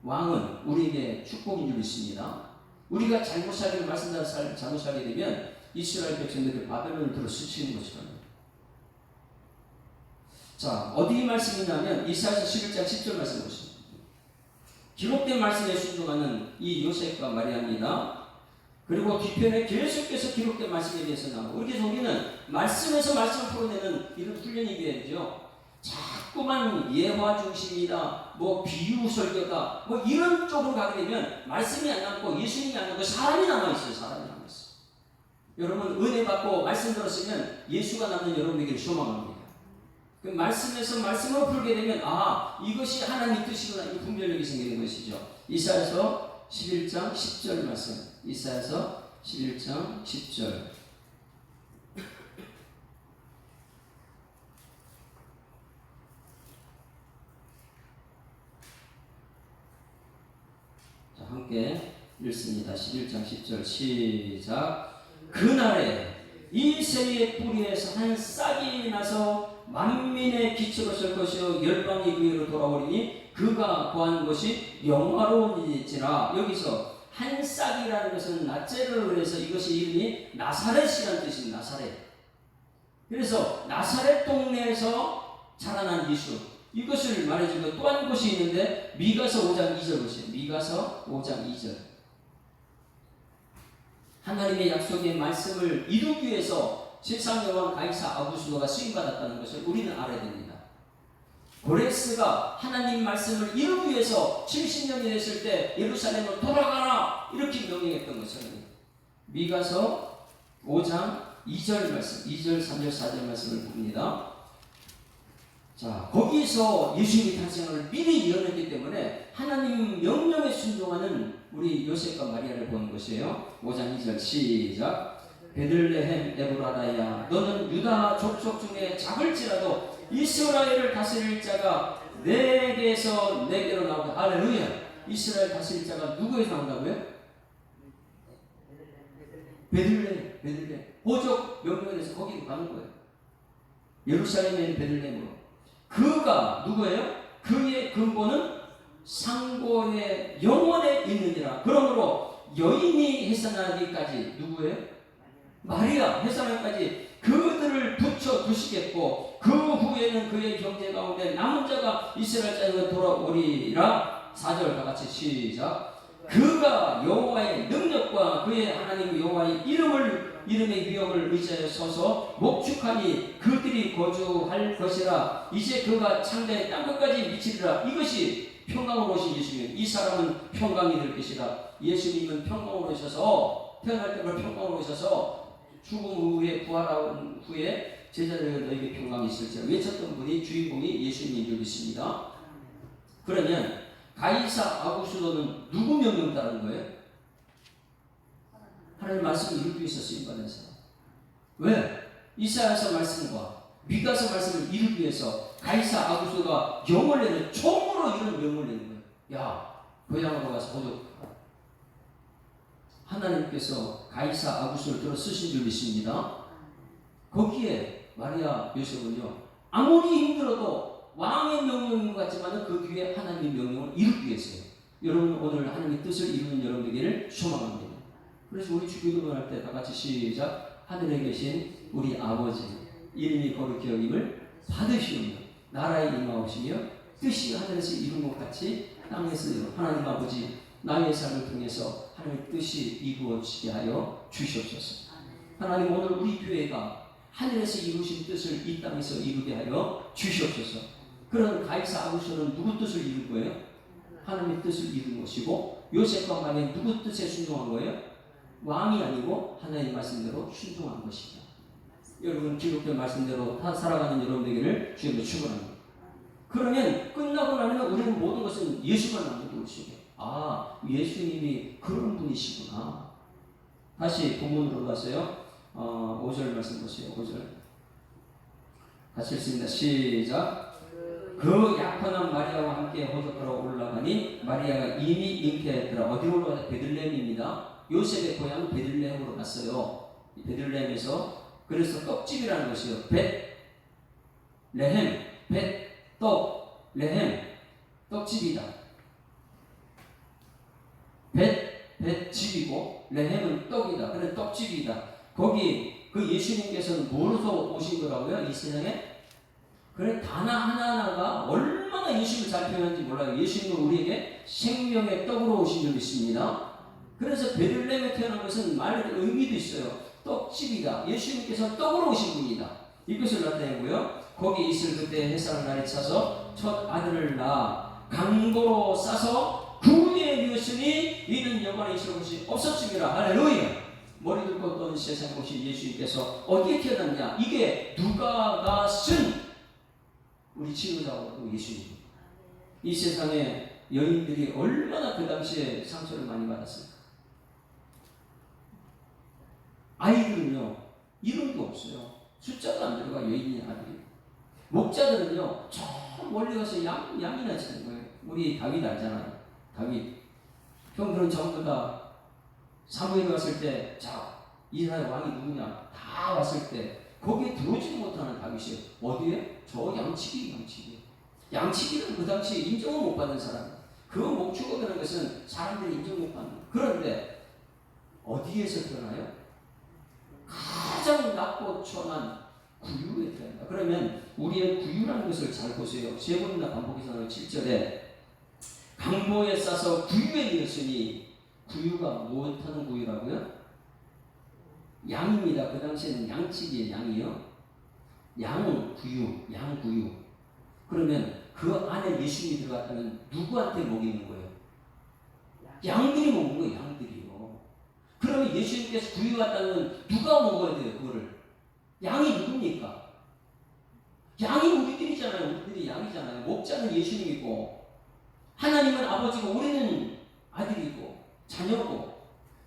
왕은 우리에게 축복인 줄 믿습니다. 우리가 잘못 살기를 말씀대로 잘못 살게 되면 이스라엘 백성들이 바벨론을 들어 스치는 것처럼. 자, 어디 말씀이냐면 이사야서 11장 10절 말씀 보십니다. 기록된 말씀에 순종하는 이 요셉과 마리아입니다. 그리고 뒤편에 계속해서 기록된 말씀에 대해서 나오고, 그래서 우리는 말씀에서 말씀을 풀어내는 이런 훈련이 되죠. 자꾸만 예화 중심이다, 뭐 비유 설교다, 뭐 이런 쪽으로 가게 되면 말씀이 안 남고 예수님이 안 남고 사람이 남아있어요. 사람이 남아있어요. 여러분, 은혜 받고 말씀 들었으면 예수가 남는 여러분에게 소망합니다. 그 말씀에서 말씀으로 풀게 되면 이것이 하나님 뜻이구나, 이 분별력이 생기는 것이죠. 이사야서 11장 10절 말씀. 이사야서 11장 10절. 자, 함께 읽습니다. 11장 10절 시작. 그날에 이 새의 뿌리에서 한 싹이 나서 만민의 기초로 설 것이요 열방이 그에게로 돌아오리니 그가 구한 것이 영화로운지라. 여기서 한 싹이라는 것은 나체를 해서 이것이 이름이 나사렛이라는 뜻입니다. 나사렛. 그래서 나사렛 동네에서 자라난 예수, 이것을 말해주고 또 한 곳이 있는데 미가서 5장 2절 보세요. 미가서 5장 2절. 하나님의 약속의 말씀을 이루기 위해서 세상의 왕 가이사 아구스노가 쓰임받았다는 것을 우리는 알아야 됩니다. 고레스가 하나님 말씀을 이루기 위해서 70년이 됐을 때 예루살렘으로 돌아가라 이렇게 명령했던 것처럼 미가서 5장 2절 말씀, 2절, 3절, 4절 말씀을 봅니다. 자, 거기서 예수님이 탄생을 미리 예언했기 때문에 하나님 명령에 순종하는 우리 요셉과 마리아를 보는 것이에요. 5장 2절 시작. 베들레헴 에브라다야, 너는 유다 족속 중에 작을지라도 이스라엘을 다스릴 자가 내게서 내게로 나오다. 할렐루야. 이스라엘 다스릴 자가 누구에서 나온다고요? 베들레헴. 보족 명령에서 거기로 가는 거예요. 예루살렘의 베들레헴으로. 그가 누구예요? 그의 근본은 상고의 영원에 있느니라. 그러므로 여인이 해산하기까지 누구예요? 마리아 해산하기까지 그들을 붙여 두시겠고 그 후에는 그의 경제 가운데 남은 자가 이스라엘 자녀가 돌아오리라. 4절 다같이 시작. 그가 여호와의 능력과 그의 하나님 여호와의 이름의 위엄을 의지하여 서서 목축하니 그들이 거주할 것이라. 이제 그가 창자의 땅끝까지 미치리라. 이것이 평강으로 오신 예수님. 이 사람은 평강이 될 것이라. 예수님은 평강으로 오셔서 태어날 때부터 평강으로 오셔서 죽음 후에 부활한 후에 제자들 너에게 평강이 있을지라 외쳤던 분이 주인공이 예수님인 줄 믿습니다. 그러면 가이사 아구스도는 누구 명령 따른 거예요? 하나님 말씀을 이루기 위해서 쓰임받은 사람. 왜? 이사야서 말씀과 미가서 말씀을 이루기 위해서 가이사 아구스도가 영을 내는 총으로 이런 영을 내는 거예요. 야, 고향으로 가서 보조. 하나님께서 가이사 아구스를 들어 쓰신 줄 믿습니다. 거기에 마리아 요셉은요, 아무리 힘들어도 왕의 명령인 것 같지만 그 뒤에 하나님의 명령을 이루기 위해서요. 여러분, 오늘 하나님의 뜻을 이루는 여러분에게를 소망합니다. 그래서 우리 주기도문 할 때 다 같이 시작. 하늘에 계신 우리 아버지 이름이 거룩히 여김을 받으시오며 나라에 임하오시며 뜻이 하늘에서 이룬 것 같이 땅에서 하나님 아버지 나의 삶을 통해서 하나님의 뜻이 이루어지게 하여 주시옵소서. 하나님 오늘 우리 교회가 하늘에서 이루신 뜻을 이 땅에서 이루게 하여 주시옵소서. 그런 가이사 아구스는 누구 뜻을 이룬 거예요? 하나님의 뜻을 이룬 것이고 요셉과 마리아는 누구 뜻에 순종한 거예요? 왕이 아니고 하나님의 말씀대로 순종한 것입니다. 여러분 기록된 말씀대로 다 살아가는 여러분에게를 주님으로 축원합니다. 그러면 끝나고 나면 우리는 모든 것은 예수만 남는 것이에요. 아, 예수님이 그런 분이시구나. 다시 본문으로 가세요. 5절 말씀 보세요. 5절 같이 읽습니다. 시작. 그 약혼한 마리아와 함께 호적하러 올라가니 마리아가 이미 잉태했더라. 어디로 올라가서 베들레헴입니다. 요셉의 고향 베들레헴으로 갔어요. 베들레헴에서 그래서 떡집이라는 것이요. 벳레헴, 벳떡 레헴 떡집이다. 벳집이고 레헴은 떡이다. 그래 떡집이다. 거기 그 예수님께서는 뭐로서 오신 거라고요? 이 세상에? 그래 단어 하나하나가 얼마나 예수님을 잘 표현하는지 몰라요. 예수님은 우리에게 생명의 떡으로 오신 줄 믿습니다. 그래서 베들레헴에 태어난 것은 말 의미도 있어요. 떡집이다. 예수님께서 떡으로 오신 분이다. 이것을 나타내고요. 거기 있을 그때 해산 날이 차서 첫 아들을 낳아 강보로 싸서 구유에 누웠으니 이는 영광에 있을 것이 없었습니다. 할렐루야. 머리 들고 떠는 세상 것이 예수님께서 어디에 태어났냐? 이게 누가가 쓴 우리 치유자고 예수님. 이 세상에 여인들이 얼마나 그 당시에 상처를 많이 받았을까? 아이들은요 이름도 없어요. 숫자도 안 들어가. 여인이 아들이. 목자들은요 저 멀리 가서 양이나 치는 거예요. 우리 다윗 알잖아요. 다윗 형들은 전부 다 사무엘 왔을 때 자 이스라엘 왕이 누구냐 다 왔을 때 거기에 들어오지 못하는 다윗이 어디에? 저 양치기. 양치기는 그 당시에 인정을 못 받는 사람. 그 목축업이라는 것은 사람들이 인정 못 받는. 그런데 어디에서 태어나요? 가장 낮고 천한 구유에 태어난다. 그러면 우리의 구유라는 것을 잘 보세요. 세 번이나 반복해서 나오는 7절에 강보에 싸서 구유에 넣었으니 구유가 무엇하는 구유라고요? 양입니다. 그 당시에는 양치기의 양이요. 양구유. 그러면 그 안에 예수님이 들어갔다면 누구한테 먹이는 거예요? 양들이 먹는 거예요. 양들이요. 그러면 예수님께서 구유 왔다면 누가 먹어야 돼요? 그거를. 양이 누굽니까? 양이 우리들이잖아요. 우리들이 양이잖아요. 목자는 예수님이고 하나님은 아버지고 우리는 아들이고 자녀고.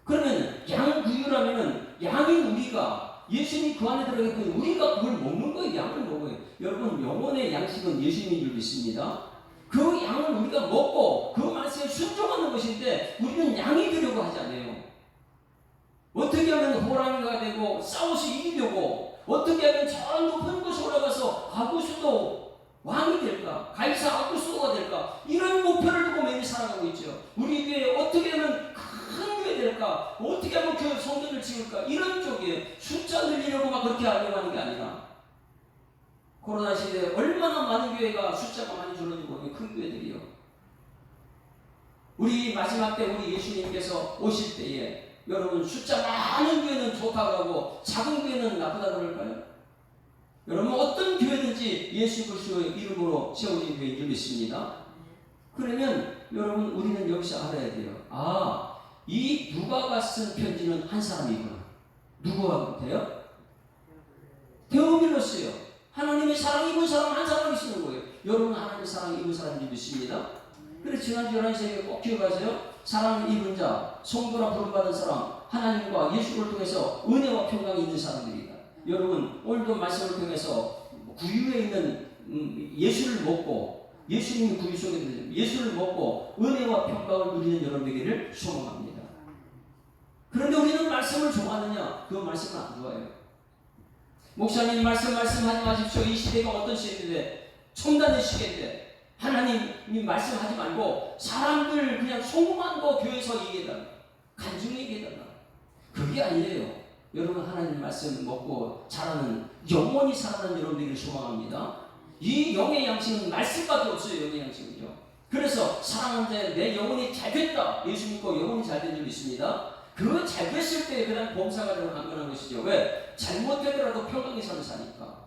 그러면 양구유라면은 양인 우리가 예수님이 그 안에 들어있고 우리가 그걸 먹는 거예요. 양을 먹어요. 여러분 영혼의 양식은 예수님인 줄 믿습니다. 그 양을 우리가 먹고 그 말씀에 순종하는 것인데 우리는 양이 되려고 하지 않아요. 어떻게 하면 호랑이가 되고 싸워서 이기려고 어떻게 하면 저 높은 곳에 올라가서 아구수도 왕이 될까? 가이사 아구수도가 될까? 이런 목표를 두고 매일 살아가고 있죠. 우리 교회에 어떻게 하면 큰 교회 될까? 어떻게 하면 교회 성전을 지을까? 이런 쪽에 숫자 늘리려고 막 그렇게 하려고 하는 게 아니라 코로나 시대에 얼마나 많은 교회가 숫자가 많이 줄었는지 모르겠어요. 큰 교회들이요. 우리 마지막 때 우리 예수님께서 오실 때에 여러분 숫자 많은 교회는 좋다고 하고 작은 교회는 나쁘다 그럴까요? 여러분 어떤 교회든지 예수 그리스도의 이름으로 세워진 교회인 줄 믿습니다. 그러면 여러분 우리는 여기서 알아야 돼요. 아, 이 누가가 쓴 편지는 한 사람이구나. 누구와 같아요? 데오빌로스요. 하나님의 사랑 입은 사람 한 사람이 쓰는 거예요. 여러분 하나님의 사랑 입은 사람인 줄 믿습니다. 그래서 지난주 11시에 꼭 기억하세요. 사랑을 입은 자, 성도라 부름받은 사람, 하나님과 예수를 통해서 은혜와 평강이 있는 사람들이다. 여러분 오늘도 말씀을 통해서 구유에 있는 예수를 먹고 예수님이 구유 속에 있는 예수를 먹고 은혜와 평강을 누리는 여러분에게를 소망합니다. 그런데 우리는 말씀을 좋아하느냐? 그 말씀은 안 좋아해요. 목사님 말씀하지 마십시오. 이 시대가 어떤 시대인데 첨단의 시대인데 하나님이 말씀하지 말고 사람들 그냥 소문만 거 교회에서 얘기해달라. 간증 얘기해달라. 그게 아니에요. 여러분 하나님 말씀 먹고 자라는 영원히 살아가는 여러분들을 소망합니다. 이 영의 양식은 말씀밖에 없어요. 영의 양식은요. 그래서 사랑하는 자 내 영혼이 잘 됐다. 예수 믿고 영혼이 잘 된 줄 믿습니다. 그 잘 됐을 때 그다음 범사가 되는 강건한 것이죠. 왜? 잘못되더라도 평강히 사는 사니까.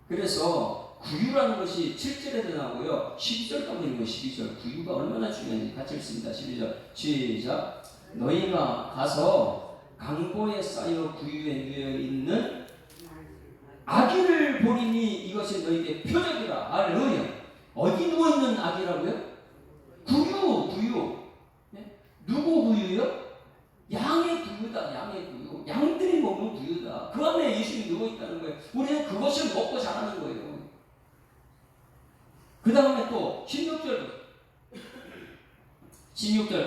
그래서 구유라는 것이 7절에도 나오고요. 12절 가면 있는 거 12절. 구유가 얼마나 중요한지 같이 읽습니다. 12절. 시작. 너희가 가서 강보에 쌓여 구유에 누워 있는 아기를 보리니 이것이 너희에게 표적이라. 할렐루야. 어디 누워있는 아기라고요? 구유. 네? 누구 구유요? 양의 구유다. 양의 구유. 양들이 먹는 구유다. 그 안에 예수님이 누워있다는 거예요. 우리는 그것을 먹고 자라는 거예요. 그 다음에 또 16절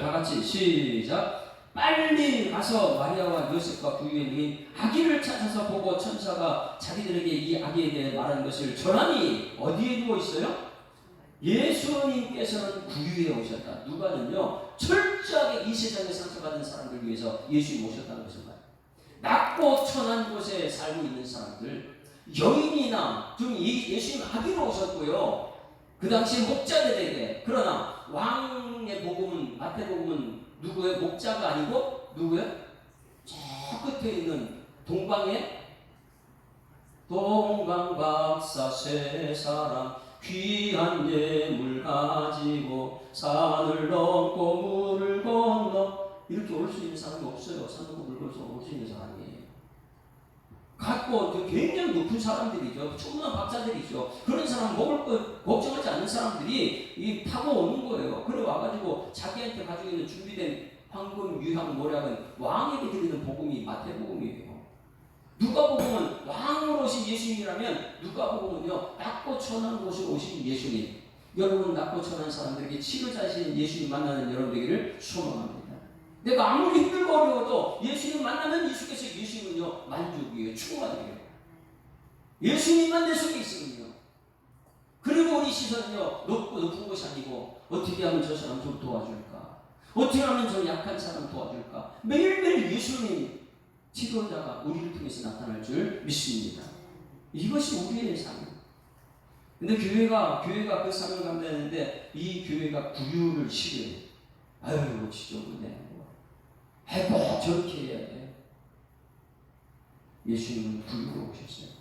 다 같이 시작. 빨리 가서 마리아와 요셉과 구유에 누인 아기를 찾아서 보고 천사가 자기들에게 이 아기에 대해 말한 것을 전하니 어디에 누워 있어요? 예수님께서는 구유에 오셨다. 누가는요 철저하게 이 세상에 상처받은 사람들 위해서 예수님이 오셨다는 것을 말해요. 낮고 천한 곳에 살고 있는 사람들, 여인이나 좀 예수님 아기로 오셨고요. 그 당시 목자들에게. 그러나 왕의 복음은, 마태복음은 누구예요? 목자가 아니고 누구예요? 저 끝에 있는 동방의 동방박사 세 사람 귀한 예물 가지고 산을 넘고 물을 건너. 이렇게 올 수 있는 사람이 없어요. 산 넘고 물 건너 올 수 있는 사람이. 갖고 굉장히 높은 사람들이죠. 충분한 박사들이죠. 그런 사람 먹을 거 걱정하지 않는 사람들이 이 타고 오는 거예요. 그래 와가지고 자기한테 가지고 있는 준비된 황금, 유향, 모략은 왕에게 드리는 복음이 마태복음이에요. 누가복음은 왕으로 오신 예수님이라면 누가복음은요 낮고 천한 곳에 오신 예수님. 여러분 낮고 천한 사람들에게 치료자신 예수님 만나는 여러분 되기를 소망합니다. 내가 아무리 힘들고 어려워도 예수님 만나면 예수께서 예수님은요 만족이에요. 충만해요. 예수님만 내 속에 있으면요. 그리고 우리 시선은요 높은 것이 아니고 어떻게 하면 저 사람 좀 도와줄까, 어떻게 하면 저 약한 사람 도와줄까. 매일매일 예수님 치료자가 우리를 통해서 나타날 줄 믿습니다. 이것이 우리의 삶입니다. 근데 교회가 그 삶을 감당하는데 이 교회가 구유를 싫어해요. 아유 지저분해. 아이고 저렇게 해야 돼. 예수님은 구유로 오셨어요.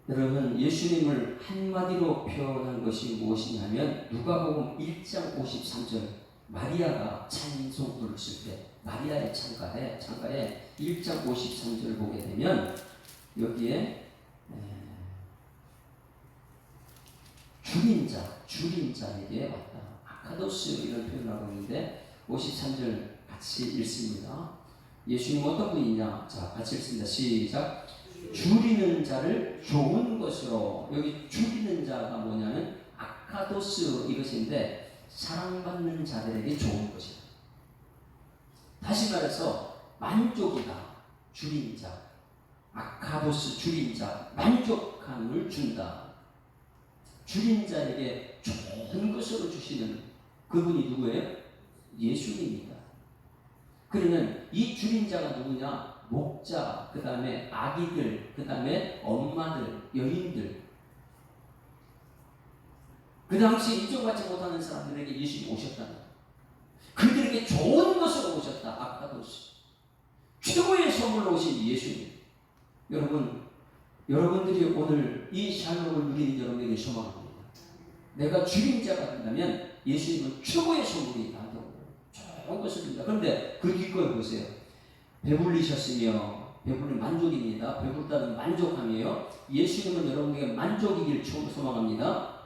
여러분 예수님을 한마디로 표현한 것이 무엇이냐면 누가복음 1장 53절 마리아가 찬송 부르실 때 마리아의 창가에 1장 53절을 보게 되면 여기에 줄인 자에게 왔다. 아카도스 이런 표현을 하고 있는데 53절 같이 읽습니다. 예수님 어떤 분이냐? 자 같이 읽습니다. 시작. 줄이는 자를 좋은 것으로. 여기 줄이는 자가 뭐냐면 아카도스 이것인데 사랑받는 자들에게 좋은 것이다. 다시 말해서 만족이다. 줄인 자. 아카도스 줄인 자. 만족함을 준다. 줄인 자에게 좋은 것으로 주시는 그분이 누구예요? 예수님입니다. 그러면 이 줄인 자가 누구냐? 목자, 그 다음에 아기들, 그 다음에 엄마들, 여인들. 그 당시 인정받지 못하는 사람들에게 예수님이 오셨다는 거예요. 그들에게 좋은 것으로 오셨다. 아카도스. 최고의 선물로 오신 예수님. 여러분들이 오늘 이 샬롬을 누리는 여러분에게 소망합니다. 내가 줄인 자가 된다면 예수님은 최고의 선물이 나한테 오고 좋은 것을 줍니다. 그런데 그 뒷거에 보세요. 배불리셨으며 배부른 만족입니다. 배부르다는 만족함이에요. 예수님은 여러분에게 만족이길 소망합니다.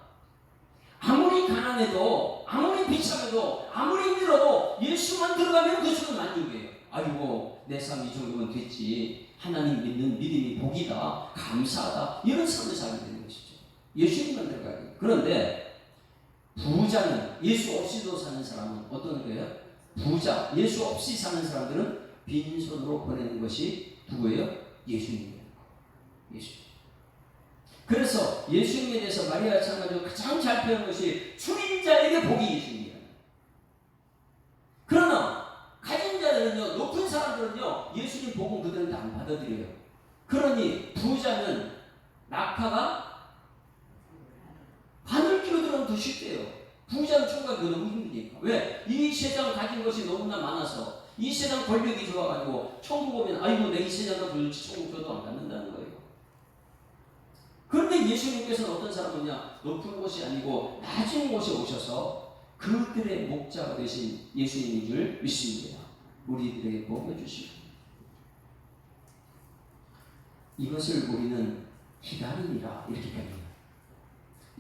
아무리 가난해도 아무리 비참해도 아무리 힘들어도 예수만 들어가면 그것은 만족이에요. 아이고 내 삶 이 정도면 됐지. 하나님 믿는 믿음이 복이다. 감사하다. 이런 삶을 살게 되는 것이죠. 예수님만 들어가야 돼요. 그런데 부자는 예수 없이도 사는 사람은 어떤 거예요? 부자, 예수 없이 사는 사람들은 빈손으로 보내는 것이 누구예요? 예수님이에요. 예수님. 그래서 예수님에 대해서 마리아가 마찬가지로 가장 잘 표현한 것이 줄인 자에게 복이 예수님이에요. 그러나 가진 자들은요, 높은 사람들은요, 예수님 복음 그들한테 안 받아들여요. 그러니 부자는 낙타가 바늘 끼고 들어가면 더 쉽대요. 부자는 총각이 너무 힘드니까. 왜? 이 세상 가진 것이 너무나 많아서, 이 세상 권력이 좋아가지고 천국 오면 아이고 내 이 세상과 불지 천국 줘도 안 갖는다는 거예요. 그런데 예수님께서는 어떤 사람이냐? 높은 곳이 아니고 낮은 곳에 오셔서 그들의 목자가 되신 예수님인 줄 믿습니다. 우리들에게 먹여주시고, 이것을 우리는 기다림이라 이렇게 합니다.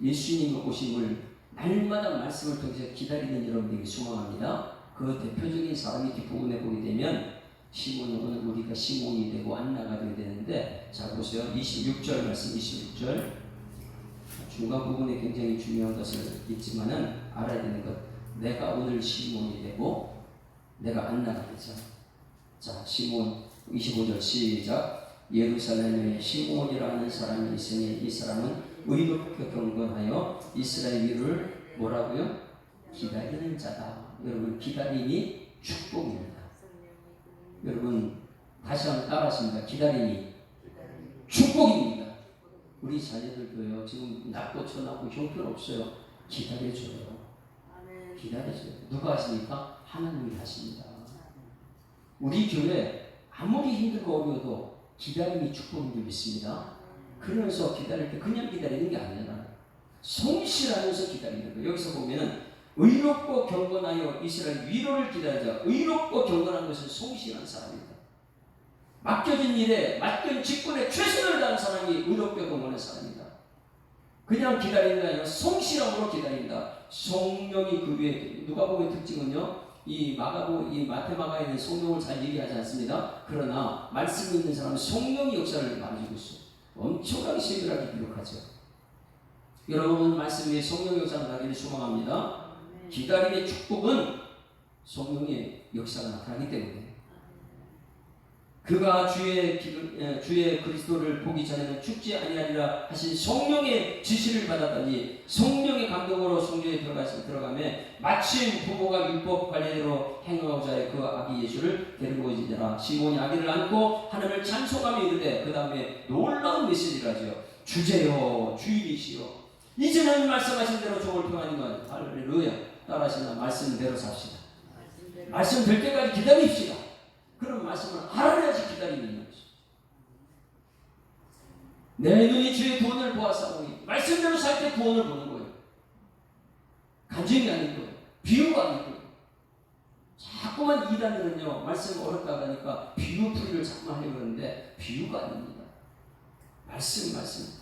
예수님의 오심을 날마다 말씀을 통해서 기다리는 여러분들에게 소망합니다. 그 대표적인 사람이 뒷부분에 보게 되면 시몬은 우리가 시몬이 되고 안나가 되어야 되는데, 자 보세요. 26절 말씀, 26절 중간 부분에 굉장히 중요한 것을 있지만은 알아야 되는 것, 내가 오늘 시몬이 되고 내가 안나가 되죠. 자 시몬 25절 시작. 예루살렘에 시몬이라는 사람이 있으니 이 사람은 의롭게 경건하여 이스라엘 위를 뭐라고요? 기다리는 자다. 여러분 기다림이 축복입니다. 여러분 다시 한번 따라하십니다. 기다림이 축복입니다. 우리 자녀들도요, 지금 낳고 쳐나고 형편없어요. 기다려줘요. 기다려줘요. 누가 하십니까? 하나님이 하십니다. 우리 교회 아무리 힘들고 어려워도 기다림이 축복인 줄 믿습니다. 그러면서 기다릴 때 그냥 기다리는 게 아니라 성실하면서 기다리는 거예요. 여기서 보면은 의롭고 경건하여 이스라엘 위로를 기다리자. 의롭고 경건한 것은 성실한 사람입니다. 맡겨진 일에, 맡긴 직분에 최선을 다한 사람이 의롭고 경건한 사람입니다. 그냥 기다리는 게 아니라 성실함으로 기다린다. 성령이 그 위에, 누가복음의 특징은요, 이 마태마가에 있는 성령을 잘 얘기하지 않습니다. 그러나 말씀 있는 사람은 성령이 역사를 말해주고 있어요. 엄청나게 세밀하게 기록하죠. 여러분 말씀 위에 성령 역사가 나기를 소망합니다. 기다림의 축복은 성령의 역사가 나타나기 때문에, 그가 주의 그리스도를 보기 전에는 죽지 아니하리라 하신 성령의 지시를 받았더니 성령의 감동으로 성전에 들어가매 마침 부모가 율법 관례대로 행하고자 해 그 아기 예수를 데리고 오시니라. 시몬이 아기를 안고 하나님을 찬송하며 이르되, 그 다음에 놀라운 메시지를 하죠. 주제여 주인이시여 이제는 말씀하신 대로 종을 평안히 건 할렐루야. 따라하시나 말씀대로 삽시다. 말씀 될 때까지 기다립시다. 그런 말씀을 알아야지 기다림이 있는 것이죠. 내 눈이 주의 구원을 보았사오니, 말씀대로 살 때 구원을 보는 거예요. 간증이 아닌 거예요. 비유가 아닌 거예요. 자꾸만 이단들은요, 말씀 어렵다고 하니까 비유풀이를 자꾸만 하려고 하는데 비유가 아닙니다. 말씀.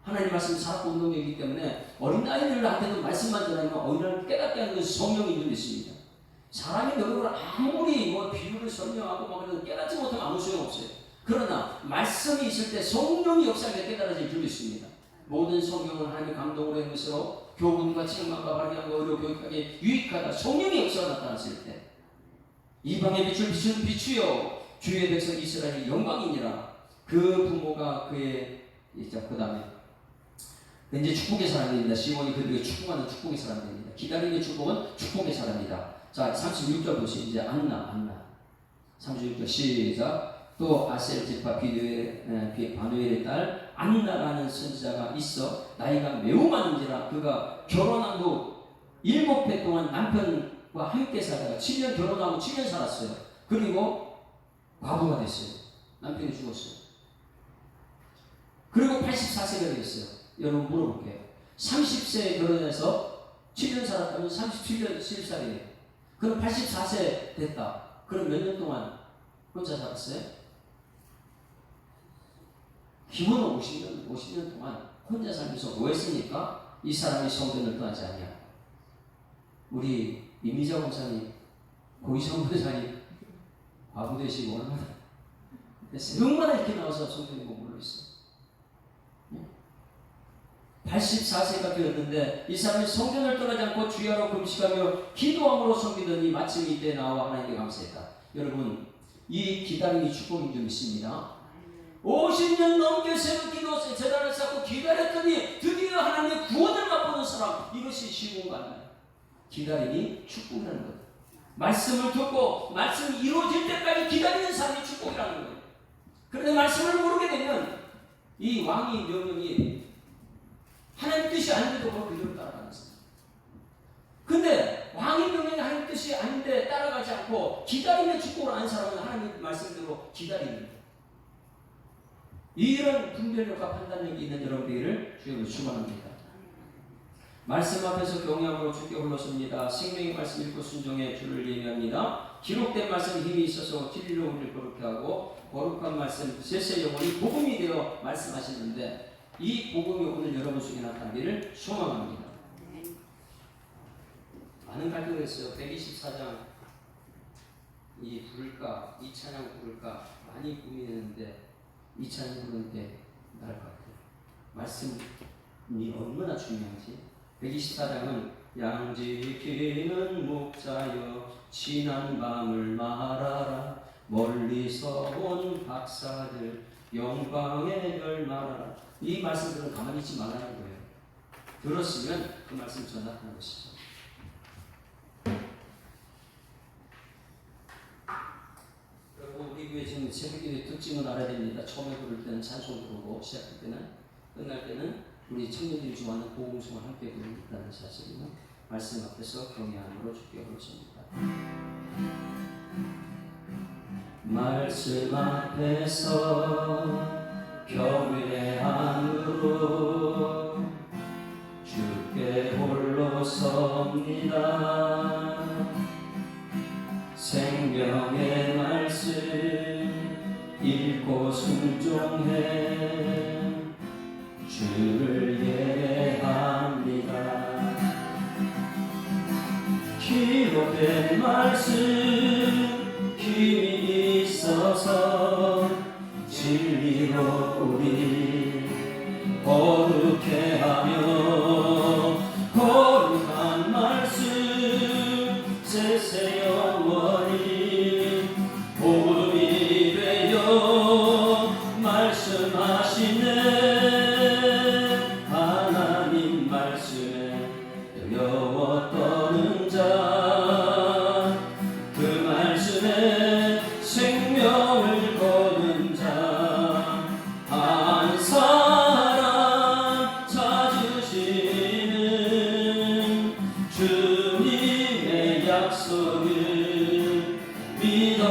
하나님 말씀 살았고 운동이기 때문에 어린아이들한테도 말씀만 전하면 어린아이를 깨닫게 하는 것이 성령인 줄 믿습니다. 사람이 너를 아무리 비유를 설명하고 막 그래도 깨닫지 못하면 아무 소용없어요. 그러나 말씀이 있을 때 성령이 역사하게 깨달아질 줄 믿습니다. 모든 성경은 하나님의 감동으로 한 것으로 교훈과 책망과 발견과 의료 교육하기에 유익하다. 성령의 역사가 나타났을 때 이방의 빛을 비추는 빛이요 주의 백성 이스라엘의 영광이니라. 그 부모가 그의 그 다음에 이제 축복의 사람입니다. 시몬이 그들에게 축복하는 축복의 사람입니다. 기다림의 축복은 축복의 사람이다. 자 36절 보시죠. 이제 안나 36절 시작. 또 아셀 지파 바누엘의 딸 안나라는 선지자가 있어 나이가 매우 많은지라. 그가 결혼한 후 7해 동안 남편과 함께 살다가 7년 결혼하고 7년 살았어요. 그리고 과부가 됐어요. 남편이 죽었어요. 그리고 84세가 되었어요. 여러분 물어볼게요. 30세에 결혼해서 7년 살았다면 37년 7살이에요. 그럼 84세 됐다. 그럼 몇 년 동안 혼자 살았어요? 기본은 50년 동안 혼자 살면서 뭐 했습니까? 이 사람이 성전을 떠나지 않냐. 우리 이미자 원사님, 고희성 원사님 과부 되시고 얼마나 새벽마다 이렇게 나와서 성전에 머물러 있어요. 84세가 되었는데 이 사람이 성전을 떠나지 않고 주야로 금식하며 기도함으로 섬기더니 마침 이때 나와 하나님께 감사했다. 여러분 이 기다림이 축복인 줄 믿습니다. 50년 넘게 새벽 기도 재단을 쌓고 기다렸더니 드디어 하나님의 구원을 맛보는 사람, 이것이 쉬운 거 아니에요. 기다림이 축복이라는 거예요. 말씀을 듣고 말씀이 이루어질 때까지 기다리는 사람이 축복이라는 거예요. 그런데 말씀을 모르게 되면 이 왕의 명령이 하나님 뜻이 아닌데도 그대로 따라가는 거예요. 근데 왕의 명령이 하나님 뜻이 아닌데 따라가지 않고 기다리며 축복을 안 사람은 하나님 말씀대로 기다리는 거예요. 이런 분별력과 판단력이 있는 여러분들을 주님으로 축원합니다. 말씀 앞에서 경외함으로 주께 올랐습니다. 생명의 말씀 읽고 순종해 주를 예배합니다. 기록된 말씀 힘이 있어서 진리로 우리를 거룩해 하고 거룩한 말씀 세세 영혼이 복음이 되어 말씀하시는데 이 복음이 오늘 여러분 속에 나타나기를 소망합니다. 많은 갈등이 있어요. 124장 이 부를까 이 찬양 부를까 많이 고민했는데 이 찬양 부르는데 나을 것 같아요. 말씀이 얼마나 중요한지. 124장은 양 지키는 목자여 지난 밤을 말하라 멀리서 온 박사들 영광의 별 말하라. 이 말씀들은 가만히 있지 말라는 거예요. 들었으면 그 말씀 전하는 것이죠. 그리고 우리 교회 지금 새벽기도의 특징을 알아야 됩니다. 처음에 부를 때는 찬송 부르고 시작할 때는 끝날 때는 우리 청년들이 좋아하는 복음송을 함께 부른다는 사실은 말씀 앞에서 경외함으로 주께 부르십니다. 말씀 앞에서 경외함으로 주께 홀로 섭니다. 생명의 말씀 읽고 순종해 주를 예배합니다. 기록된 말씀 힘이 있어서 진리로 우리 거룩해 하며 거룩한 말씀 세세 영원히 복음이 되어 말씀하시네. 하나님 말씀에 두려워 떠는 자 그 말씀에 생명을 거둔 자 한 사람 찾으시는 주님의 약속을 믿어.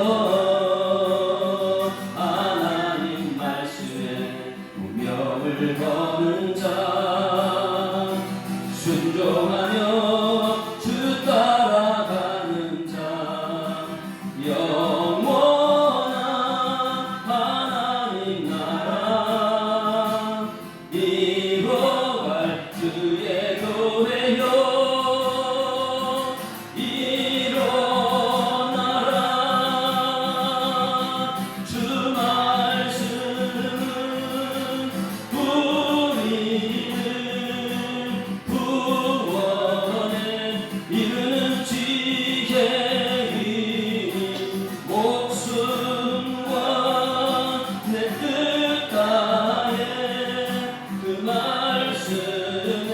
하나님 말씀에 운명을 거는 자 순종하며 주 따라가는 자 영원한 하나님 나라 이뤄갈 주의 교회여 일어나라. 주 말씀은 우리를 구원에 이르는 지혜인 목숨과 내 뜻 다해 그 말씀에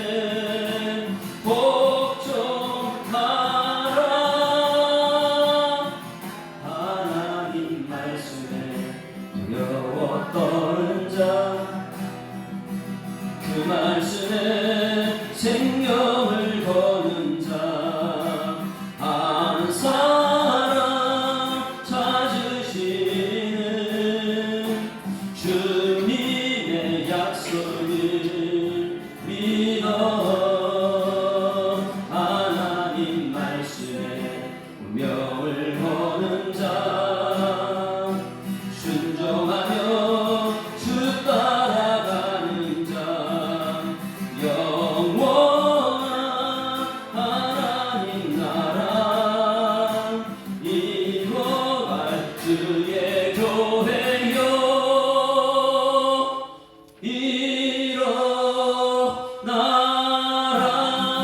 복종하라. 하나님 말씀에 두려워 떠는 자 그 말씀에 생명을 거는 자 한 사람 찾으시는 주님의 약속을 믿어. 하나님 말씀에 운명을 거는 자 순종하며 주 따라가는 자 영원한 하나님 나라 이뤄갈 주의 교회여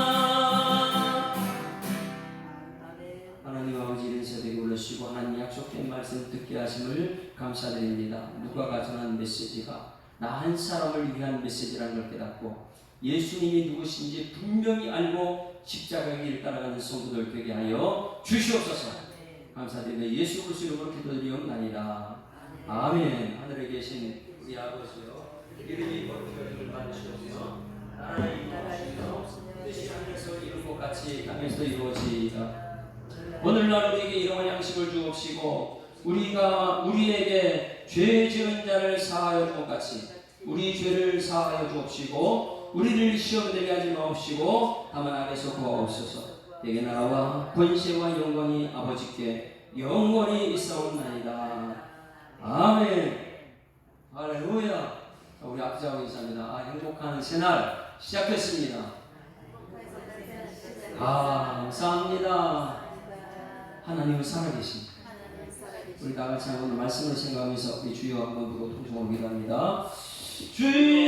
일어나라. 하나님 아버지 이런 새벽에 올르시고 하나님 약속된 말씀 듣게 하심을 감사드립니다. 누가가 전한 메시지가 나 한 사람을 위한 메시지라는 걸 깨닫고 예수님이 누구신지 분명히 알고 십자가의 길을 따라가는 성도들 되게 하여 주시옵소서. 감사드리며 예수 그리스도 이름으로 기도드리옵나이다. 아멘. 하늘에 계신 우리 아버지여 이름이 거룩하기를 받으시오며 나라의 이루어지며 뜻이 하늘에서 이룬 것 같이 땅에서 이루어지이다. 오늘날 우리에게 일용할 양식을 주옵시고 우리에게 죄 지은 자를 사하여 준 것 같이 우리 죄를 사하여 주옵시고 우리를 시험에 들게 하지 마옵시고 다만 악에서 구하옵소서. 내게 나라와 권세와 영광이 아버지께 영원히 있사옵나이다. 아멘. 할렐루야. 우리 앞서가고 있습니다. 행복한 새날 시작했습니다. 감사합니다. 하나님은 살아계십니다. 우리 다같이 한번 말씀을 생각하면서 우리 주여 한번 부르고 통성을 기도합니다. 주여